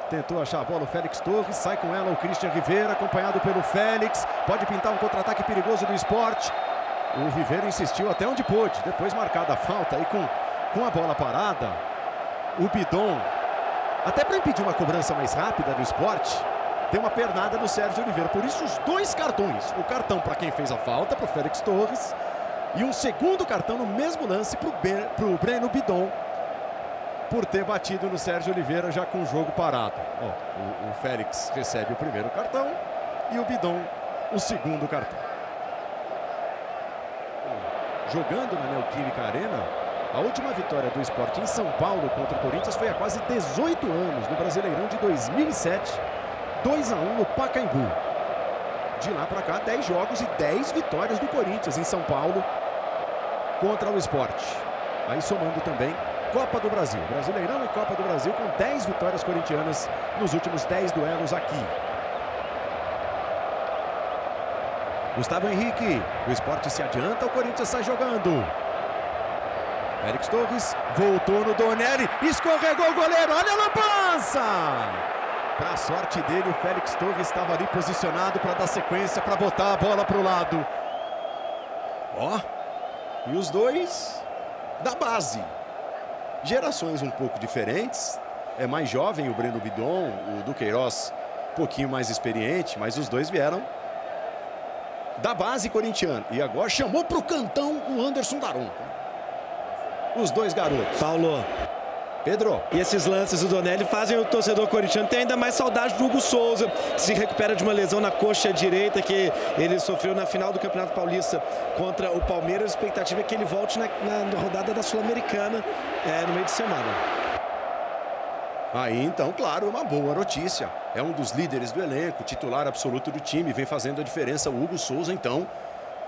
Tentou achar a bola o Félix Torres. Sai com ela o Christian Rivera, acompanhado pelo Félix. Pode pintar um contra-ataque perigoso do Sport. O Rivera insistiu até onde pôde. Depois marcada a falta aí com a bola parada. O Bidon, até para impedir uma cobrança mais rápida do Sport, deu uma pernada no Sérgio Oliveira. Por isso os 2 cartões. O cartão para quem fez a falta, para o Félix Torres. E um segundo cartão no mesmo lance para o Breno Bidon, por ter batido no Sérgio Oliveira já com o jogo parado. Ó, o Félix recebe o primeiro cartão e o Bidon o segundo cartão. Jogando na Neoquímica Arena, a última vitória do Sport em São Paulo contra o Corinthians foi há quase 18 anos, no Brasileirão de 2007, 2-1 no Pacaembu. De lá para cá, 10 jogos e 10 vitórias do Corinthians em São Paulo contra o Sport. Aí somando também Copa do Brasil, Brasileirão e Copa do Brasil, com 10 vitórias corintianas nos últimos 10 duelos aqui. Gustavo Henrique, o Sport se adianta, o Corinthians sai jogando. Félix Torres voltou no Donelli, escorregou o goleiro, olha a lambança! Para a sorte dele, o Félix Torres estava ali posicionado para dar sequência, para botar a bola para o lado. Ó, e os dois da base. Gerações um pouco diferentes. É mais jovem o Breno Bidon, o Duqueiroz um pouquinho mais experiente, mas os dois vieram da base corintiana. E agora chamou para o cantão o Anderson Daronco. Os dois garotos. Paulo. Pedro. E esses lances do Donelli fazem o torcedor corintiano ter ainda mais saudade do Hugo Souza, que se recupera de uma lesão na coxa direita que ele sofreu na final do Campeonato Paulista contra o Palmeiras. A expectativa é que ele volte na rodada da Sul-Americana no meio de semana. Aí então, claro, uma boa notícia. É um dos líderes do elenco, titular absoluto do time, vem fazendo a diferença o Hugo Souza. Então,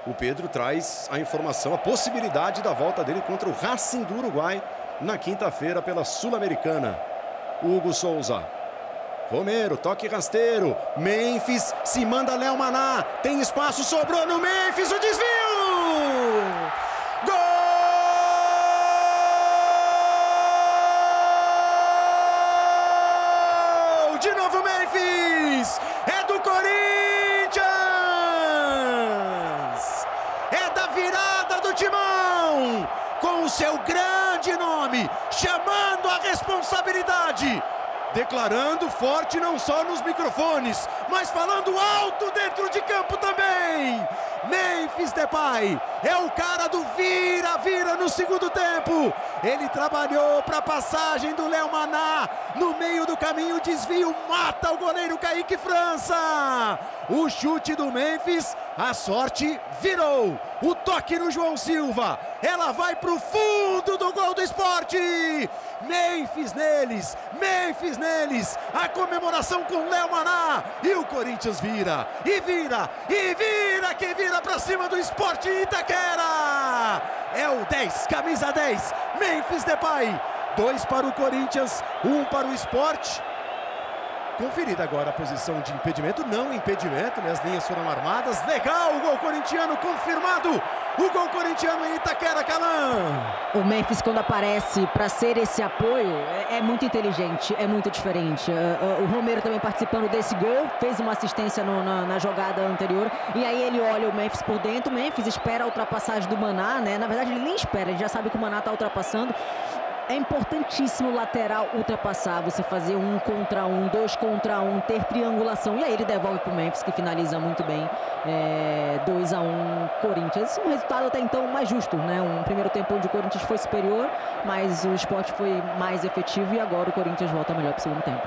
o Pedro traz a informação, a possibilidade da volta dele contra o Racing do Uruguai na quinta-feira pela Sul-Americana. Hugo Souza. Romero, toque rasteiro. Memphis se manda Léo Maná. Tem espaço, sobrou no Memphis, o desvio! Gol! De novo Memphis! É do Corinthians! É da virada do Timão! Com o seu grande nome, chamando a responsabilidade, declarando forte não só nos microfones, mas falando alto dentro de campo também. Memphis Depay é o cara do vira no segundo tempo. Ele trabalhou para a passagem do Léo Maná, no meio do caminho, desvio, mata o goleiro Kaique França. O chute do Memphis, a sorte virou. O toque no João Silva, ela vai para o fundo do gol do Sport. Memphis neles, a comemoração com Léo Maná. E o Corinthians vira, que vira para cima do Sport Itaquera. É o 10, camisa 10, Memphis Depay. 2 para o Corinthians, 1 para o Sport. Conferida agora a posição de impedimento, não impedimento, né? As linhas foram armadas. Legal, o gol corintiano confirmado. O gol corintiano em Itaquera, Calan. O Memphis, quando aparece para ser esse apoio, é muito inteligente, é muito diferente. O Romero também participando desse gol, fez uma assistência na jogada anterior. E aí ele olha o Memphis por dentro. O Memphis espera a ultrapassagem do Maná, né? Na verdade, ele nem espera, ele já sabe que o Maná está ultrapassando. É importantíssimo o lateral ultrapassar, você fazer 1 contra 1, 2 contra 1, ter triangulação. E aí ele devolve para o Memphis, que finaliza muito bem. 2-1 Corinthians. Um resultado até então mais justo, né? Um primeiro tempo onde o Corinthians foi superior, mas o Sport foi mais efetivo e agora o Corinthians volta melhor para o segundo tempo.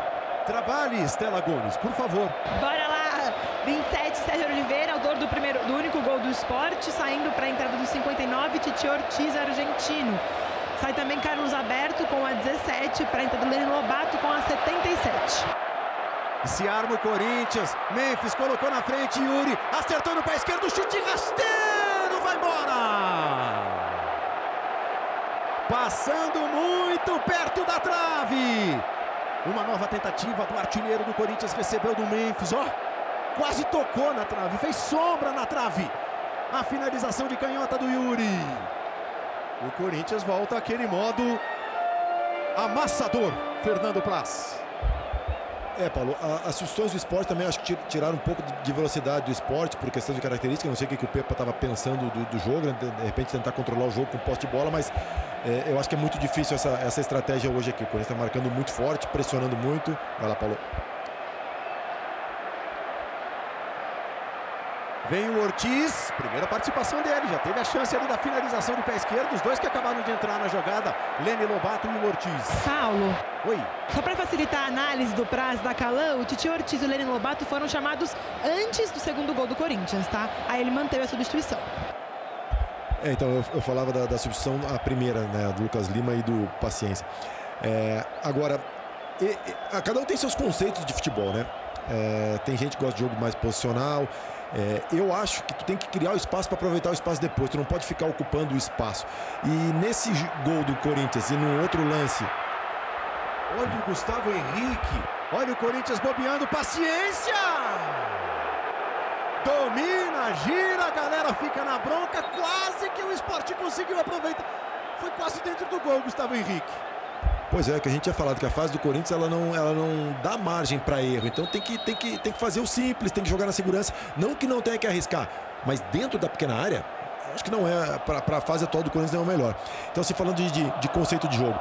Trabalhe, Estela Gomes, por favor. Bora lá! 27, Sérgio Oliveira, autor do único gol do Sport, saindo para a entrada dos 59, Titi Ortiz, argentino. Sai também Carlos Alberto com a 17, para a entrada do Leno Lobato com a 77. Se arma o Corinthians, Memphis colocou na frente, Yuri acertou no pé esquerdo, chute rasteiro, vai embora! Passando muito perto da trave. Uma nova tentativa do artilheiro do Corinthians, recebeu do Memphis, ó. Quase tocou na trave, fez sombra na trave. A finalização de canhota do Yuri. O Corinthians volta àquele modo amassador, Fernando Praz. Paulo, as substituições do Sport também acho que tiraram um pouco de velocidade do Sport por questão de característica. Não sei o que o Pepa estava pensando do jogo, né? De repente tentar controlar o jogo com posse de bola, mas eu acho que é muito difícil essa estratégia hoje aqui. O Corinthians está marcando muito forte, pressionando muito. Vai lá, Paulo. Vem o Ortiz, primeira participação dele, já teve a chance ali da finalização de pé esquerdo, os dois que acabaram de entrar na jogada, Lene Lobato e o Ortiz. Paulo, oi. Só para facilitar a análise do Praz da Calã, o Titi Ortiz e o Lene Lobato foram chamados antes do segundo gol do Corinthians, tá? Aí ele manteve a substituição. Então, eu falava da substituição, a primeira, né, do Lucas Lima e do Paciência. Agora, cada um tem seus conceitos de futebol, né? Tem gente que gosta de jogo mais posicional. Eu acho que tu tem que criar o espaço para aproveitar o espaço depois. Tu não pode ficar ocupando o espaço. E nesse gol do Corinthians e no outro lance... Olha o Gustavo Henrique. Olha o Corinthians bobeando. Paciência! Domina, gira, a galera fica na bronca. Quase que o Sport conseguiu aproveitar. Foi quase dentro do gol, Gustavo Henrique. Pois é, que a gente tinha falado que a fase do Corinthians ela não dá margem para erro. Então tem que fazer o simples, tem que jogar na segurança. Não que não tenha que arriscar, mas dentro da pequena área, acho que não é, para a fase atual do Corinthians não é o melhor. Então, se falando de conceito de jogo,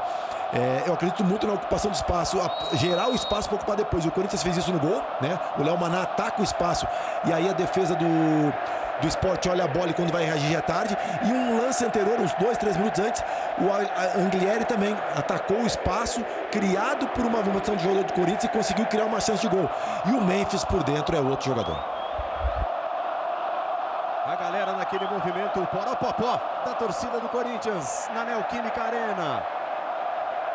eu acredito muito na ocupação do espaço, gerar o espaço para ocupar depois. O Corinthians fez isso no gol, né? O Léo Maná ataca o espaço e aí a defesa do Sport olha a bola e quando vai reagir é tarde. E um lance anterior, uns 2, 3 minutos antes, o Anglieri também atacou o espaço criado por uma movimentação de jogador do Corinthians e conseguiu criar uma chance de gol. E o Memphis por dentro é outro jogador. A galera naquele movimento poró-popó da torcida do Corinthians na Neoquímica Arena.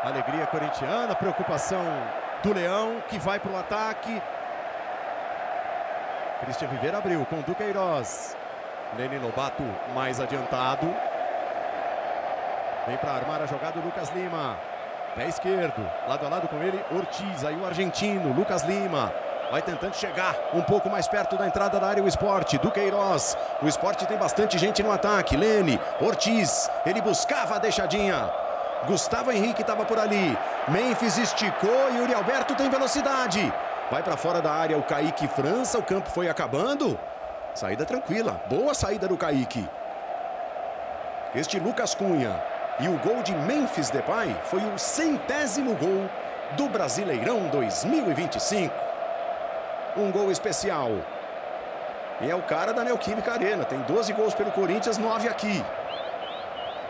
Alegria corintiana, preocupação do Leão que vai para o ataque. Cristian Viveira abriu com o Duqueiroz. Lene Lobato mais adiantado. Vem para armar a jogada o Lucas Lima. Pé esquerdo, lado a lado com ele, Ortiz. Aí o argentino, Lucas Lima. Vai tentando chegar um pouco mais perto da entrada da área o Sport. Duqueiroz. O Sport tem bastante gente no ataque. Lene, Ortiz. Ele buscava a deixadinha. Gustavo Henrique estava por ali. Memphis esticou e Yuri Alberto tem velocidade. Vai para fora da área o Kaique França, o campo foi acabando. Saída tranquila, boa saída do Kaique. Este Lucas Cunha. E o gol de Memphis Depay foi o 100º gol do Brasileirão 2025. Um gol especial. E é o cara da Neoquímica Arena, tem 12 gols pelo Corinthians, 9 aqui.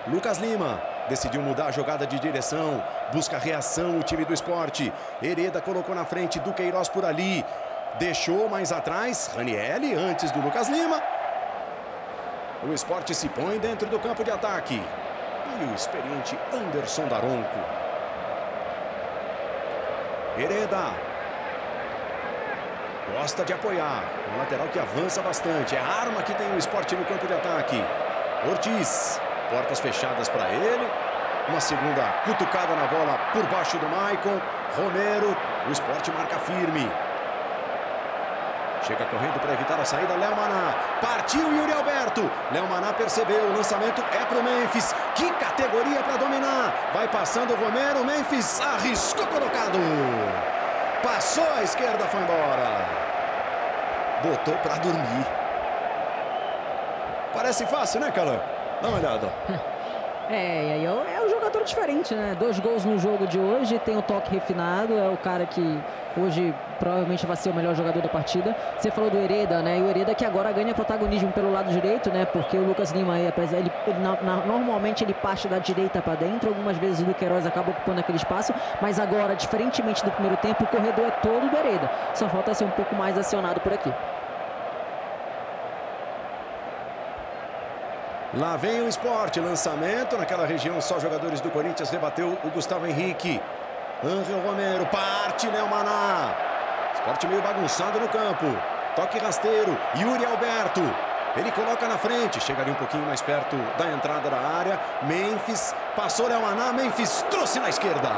Lucas Lima. Decidiu mudar a jogada de direção, busca reação o time do Sport. Hereda colocou na frente, Duqueiroz por ali. Deixou mais atrás, Ranieri antes do Lucas Lima. O Sport se põe dentro do campo de ataque. E o experiente Anderson Daronco. Hereda. Gosta de apoiar. Um lateral que avança bastante. É a arma que tem o Sport no campo de ataque. Ortiz. Portas fechadas para ele. Uma segunda cutucada na bola por baixo do Maicon. Romero. O Sport marca firme. Chega correndo para evitar a saída. Léo Maná. Partiu Yuri Alberto. Léo Maná percebeu. O lançamento é para o Memphis. Que categoria para dominar. Vai passando o Romero. Memphis arriscou colocado. Passou à esquerda, foi embora. Botou para dormir. Parece fácil, né, Calã? Dá uma olhada. É um jogador diferente, né? 2 gols no jogo de hoje, tem um toque refinado, é o cara que hoje provavelmente vai ser o melhor jogador da partida. Você falou do Hereda, né? E o Hereda que agora ganha protagonismo pelo lado direito, né? Porque o Lucas Lima aí, apesar normalmente ele parte da direita para dentro, algumas vezes o Duqueiroz acaba ocupando aquele espaço, mas agora, diferentemente do primeiro tempo, o corredor é todo do Hereda. Só falta ser um pouco mais acionado por aqui. Lá vem o Sport, lançamento naquela região, só jogadores do Corinthians, rebateu o Gustavo Henrique. Ángel Romero, parte Léo Maná. Sport meio bagunçado no campo. Toque rasteiro, Yuri Alberto. Ele coloca na frente, chega ali um pouquinho mais perto da entrada da área. Memphis, passou Léo Maná, Memphis trouxe na esquerda.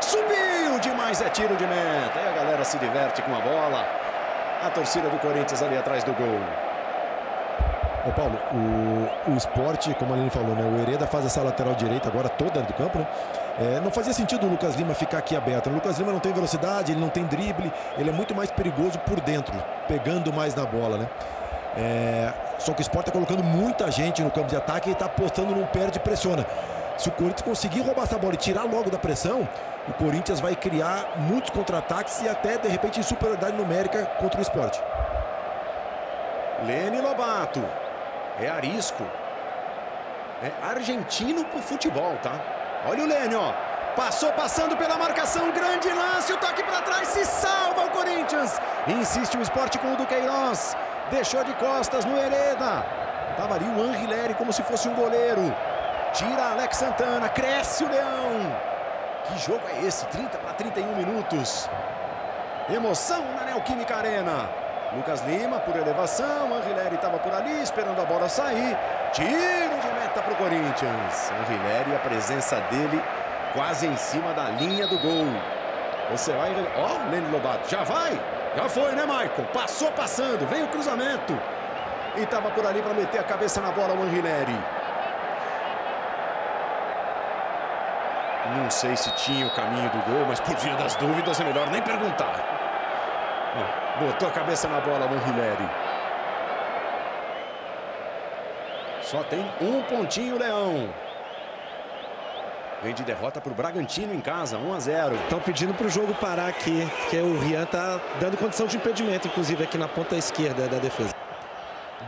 Subiu demais, é tiro de meta. E a galera se diverte com a bola. A torcida do Corinthians ali atrás do gol. Ô Paulo, o Sport, como a Aline falou, né? O Hereda faz essa lateral direita agora toda do campo, né? Não fazia sentido o Lucas Lima ficar aqui aberto. O Lucas Lima não tem velocidade, ele não tem drible, ele é muito mais perigoso por dentro, pegando mais na bola, né? Só que o Sport está colocando muita gente no campo de ataque e está apostando num perde e pressiona. Se o Corinthians conseguir roubar essa bola e tirar logo da pressão, o Corinthians vai criar muitos contra-ataques e até, de repente, em superioridade numérica contra o Sport. Lene Lobato. É arisco. É argentino pro futebol, tá? Olha o Lene, ó. Passando pela marcação, grande lance, o toque para trás, se salva o Corinthians. Insiste o Sport com o Duqueiroz. Deixou de costas no Hereda. Tava ali o Anrileri como se fosse um goleiro. Tira Alex Santana, cresce o Leão. Que jogo é esse? 30 para 31 minutos. Emoção na Neoquímica Arena. Lucas Lima por elevação, Anrileri estava por ali esperando a bola sair. Tiro de meta para o Corinthians. Anrileri, a presença dele quase em cima da linha do gol. Você vai... Ó, Lene Lobato, já vai? Já foi, né, Maicon? Passando, vem o cruzamento. E estava por ali para meter a cabeça na bola o Anrileri. Não sei se tinha o caminho do gol, mas por via das dúvidas é melhor nem perguntar. Botou a cabeça na bola o Anrileri. Só tem um pontinho, Leão. Vem de derrota para o Bragantino em casa, 1-0. Estão pedindo para o jogo parar aqui, porque o Rian está dando condição de impedimento, inclusive aqui na ponta esquerda da defesa.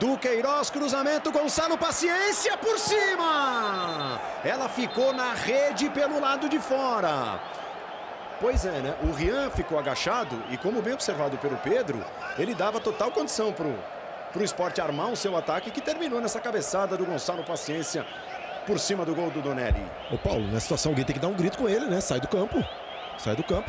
Duqueiroz, cruzamento, Gonçalo, paciência por cima. Ela ficou na rede pelo lado de fora. Pois é, né? O Rian ficou agachado e, como bem observado pelo Pedro, ele dava total condição pro Sport armar o seu ataque, que terminou nessa cabeçada do Gonçalo Paciência por cima do gol do Donelli. Ô Paulo, nessa situação alguém tem que dar um grito com ele, né? Sai do campo,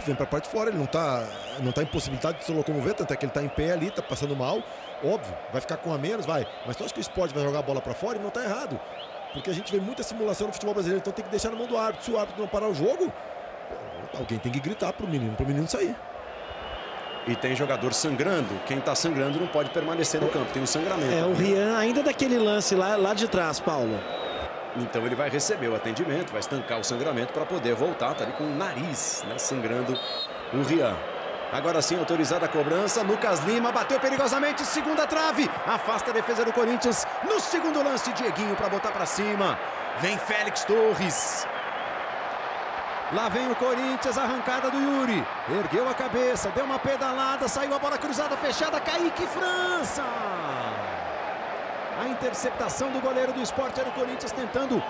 vem pra parte de fora. Ele não tá impossibilitado de se locomover, tanto é que ele tá em pé ali, tá passando mal. Óbvio, vai ficar com a menos, vai. Mas tu acha que o Sport vai jogar a bola pra fora e não tá errado. Porque a gente vê muita simulação no futebol brasileiro, então tem que deixar na mão do árbitro. Se o árbitro não parar o jogo, alguém tem que gritar pro menino sair. E tem jogador sangrando. Quem tá sangrando não pode permanecer no campo, tem um sangramento. O Rian ainda daquele lance lá de trás, Paulo. Então ele vai receber o atendimento, vai estancar o sangramento para poder voltar. Tá ali com o nariz, né, sangrando o Rian. Agora sim, autorizada a cobrança. Lucas Lima bateu perigosamente, segunda trave. Afasta a defesa do Corinthians. No segundo lance, Dieguinho para botar para cima. Vem Félix Torres. Lá vem o Corinthians, arrancada do Yuri. Ergueu a cabeça, deu uma pedalada, saiu a bola cruzada, fechada, Kaique França. A interceptação do goleiro do Sport era o Corinthians tentando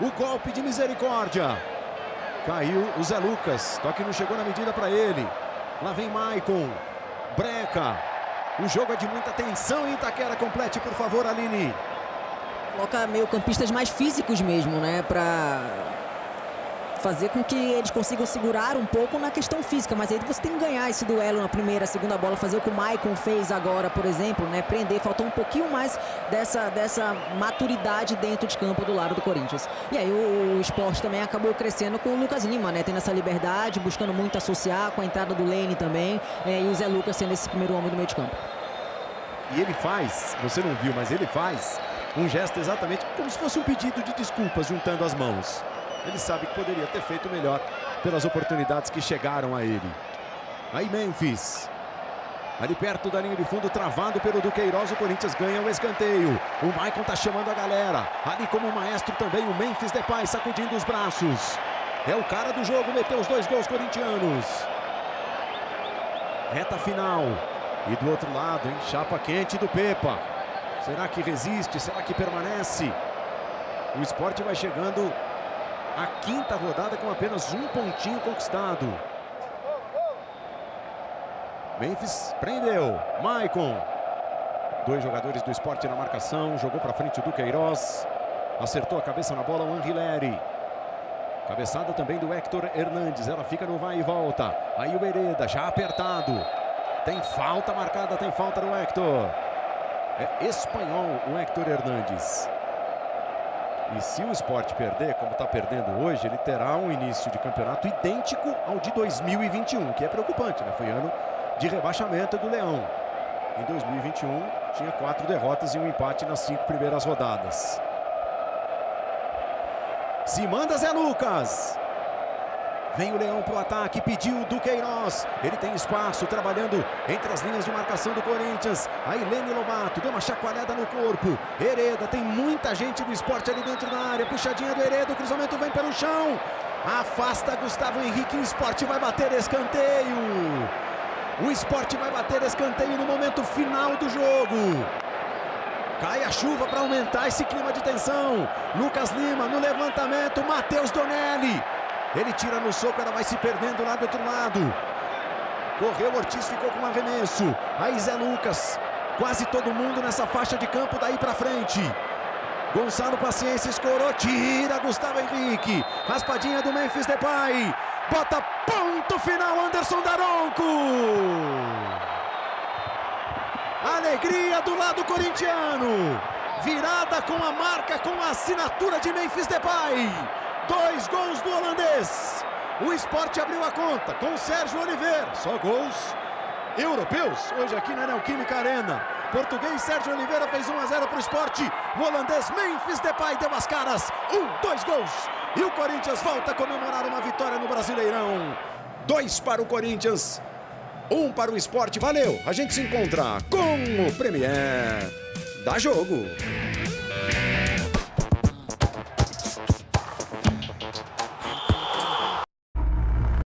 o golpe de misericórdia. Caiu o Zé Lucas, toque não chegou na medida para ele. Lá vem Maicon, Breca. O jogo é de muita tensão em Itaquera. Complete, por favor, Aline. Coloca meio campistas mais físicos mesmo, né? Pra fazer com que eles consigam segurar um pouco na questão física. Mas aí você tem que ganhar esse duelo na primeira, segunda bola. Fazer o que o Maicon fez agora, por exemplo, né? Prender. Faltou um pouquinho mais dessa maturidade dentro de campo do lado do Corinthians. E aí o Sport também acabou crescendo com o Lucas Lima, né? Tendo essa liberdade, buscando muito associar com a entrada do Lene também. E o Zé Lucas sendo esse primeiro homem do meio de campo. E ele faz, você não viu, mas ele faz um gesto exatamente como se fosse um pedido de desculpas, juntando as mãos. Ele sabe que poderia ter feito melhor pelas oportunidades que chegaram a ele. Aí Memphis. Ali perto da linha de fundo, travado pelo Duqueiroz, o Corinthians ganha o escanteio. O Maicon tá chamando a galera. Ali como maestro também o Memphis Depay sacudindo os braços. É o cara do jogo, meteu os 2 gols corintianos. Reta final. E do outro lado, hein? Chapa quente do Pepa. Será que resiste? Será que permanece? O Sport vai chegando à 5ª rodada com apenas um pontinho conquistado. Memphis prendeu. Maicon. 2 jogadores do Sport na marcação. Jogou para frente o Duqueiroz. Acertou a cabeça na bola o Anrileri. Cabeçada também do Héctor Hernandes. Ela fica no vai e volta. Aí o Hereda já apertado. Tem falta marcada, tem falta do Héctor. É espanhol o Héctor Hernandes. E se o Sport perder, como está perdendo hoje, ele terá um início de campeonato idêntico ao de 2021, que é preocupante, né? Foi ano de rebaixamento do Leão. Em 2021, Tinha 4 derrotas e um empate nas 5 primeiras rodadas. Se manda Zé Lucas. Vem o Leão pro ataque, pediu do Queiroz. Ele tem espaço, trabalhando entre as linhas de marcação do Corinthians. A Ilene Lobato deu uma chacoalhada no corpo. Hereda, tem muita gente do Sport ali dentro da área. Puxadinha do Hereda, o cruzamento vem pelo chão. Afasta Gustavo Henrique, o Sport vai bater escanteio. O Sport vai bater escanteio no momento final do jogo. Cai a chuva para aumentar esse clima de tensão. Lucas Lima no levantamento, Matheus Donelli. Ele tira no soco, ela vai se perdendo lá do outro lado. Correu, Ortiz ficou com um arremesso. Aí Zé Lucas. Quase todo mundo nessa faixa de campo daí pra frente. Gonçalo Paciência escorou, tira Gustavo Henrique. Raspadinha do Memphis Depay. Bota ponto final, Anderson Daronco. Alegria do lado corintiano. Virada com a marca, com a assinatura de Memphis Depay. 2 gols do holandês. O Sport abriu a conta com Sérgio Oliveira. Só gols europeus hoje aqui na Neoquímica Arena. Português Sérgio Oliveira fez 1-0 para o Sport. O holandês Memphis Depay deu as caras. 2 gols. E o Corinthians volta a comemorar uma vitória no Brasileirão. 2 para o Corinthians, 1 para o Sport. Valeu, a gente se encontra com o Premier. Dá jogo.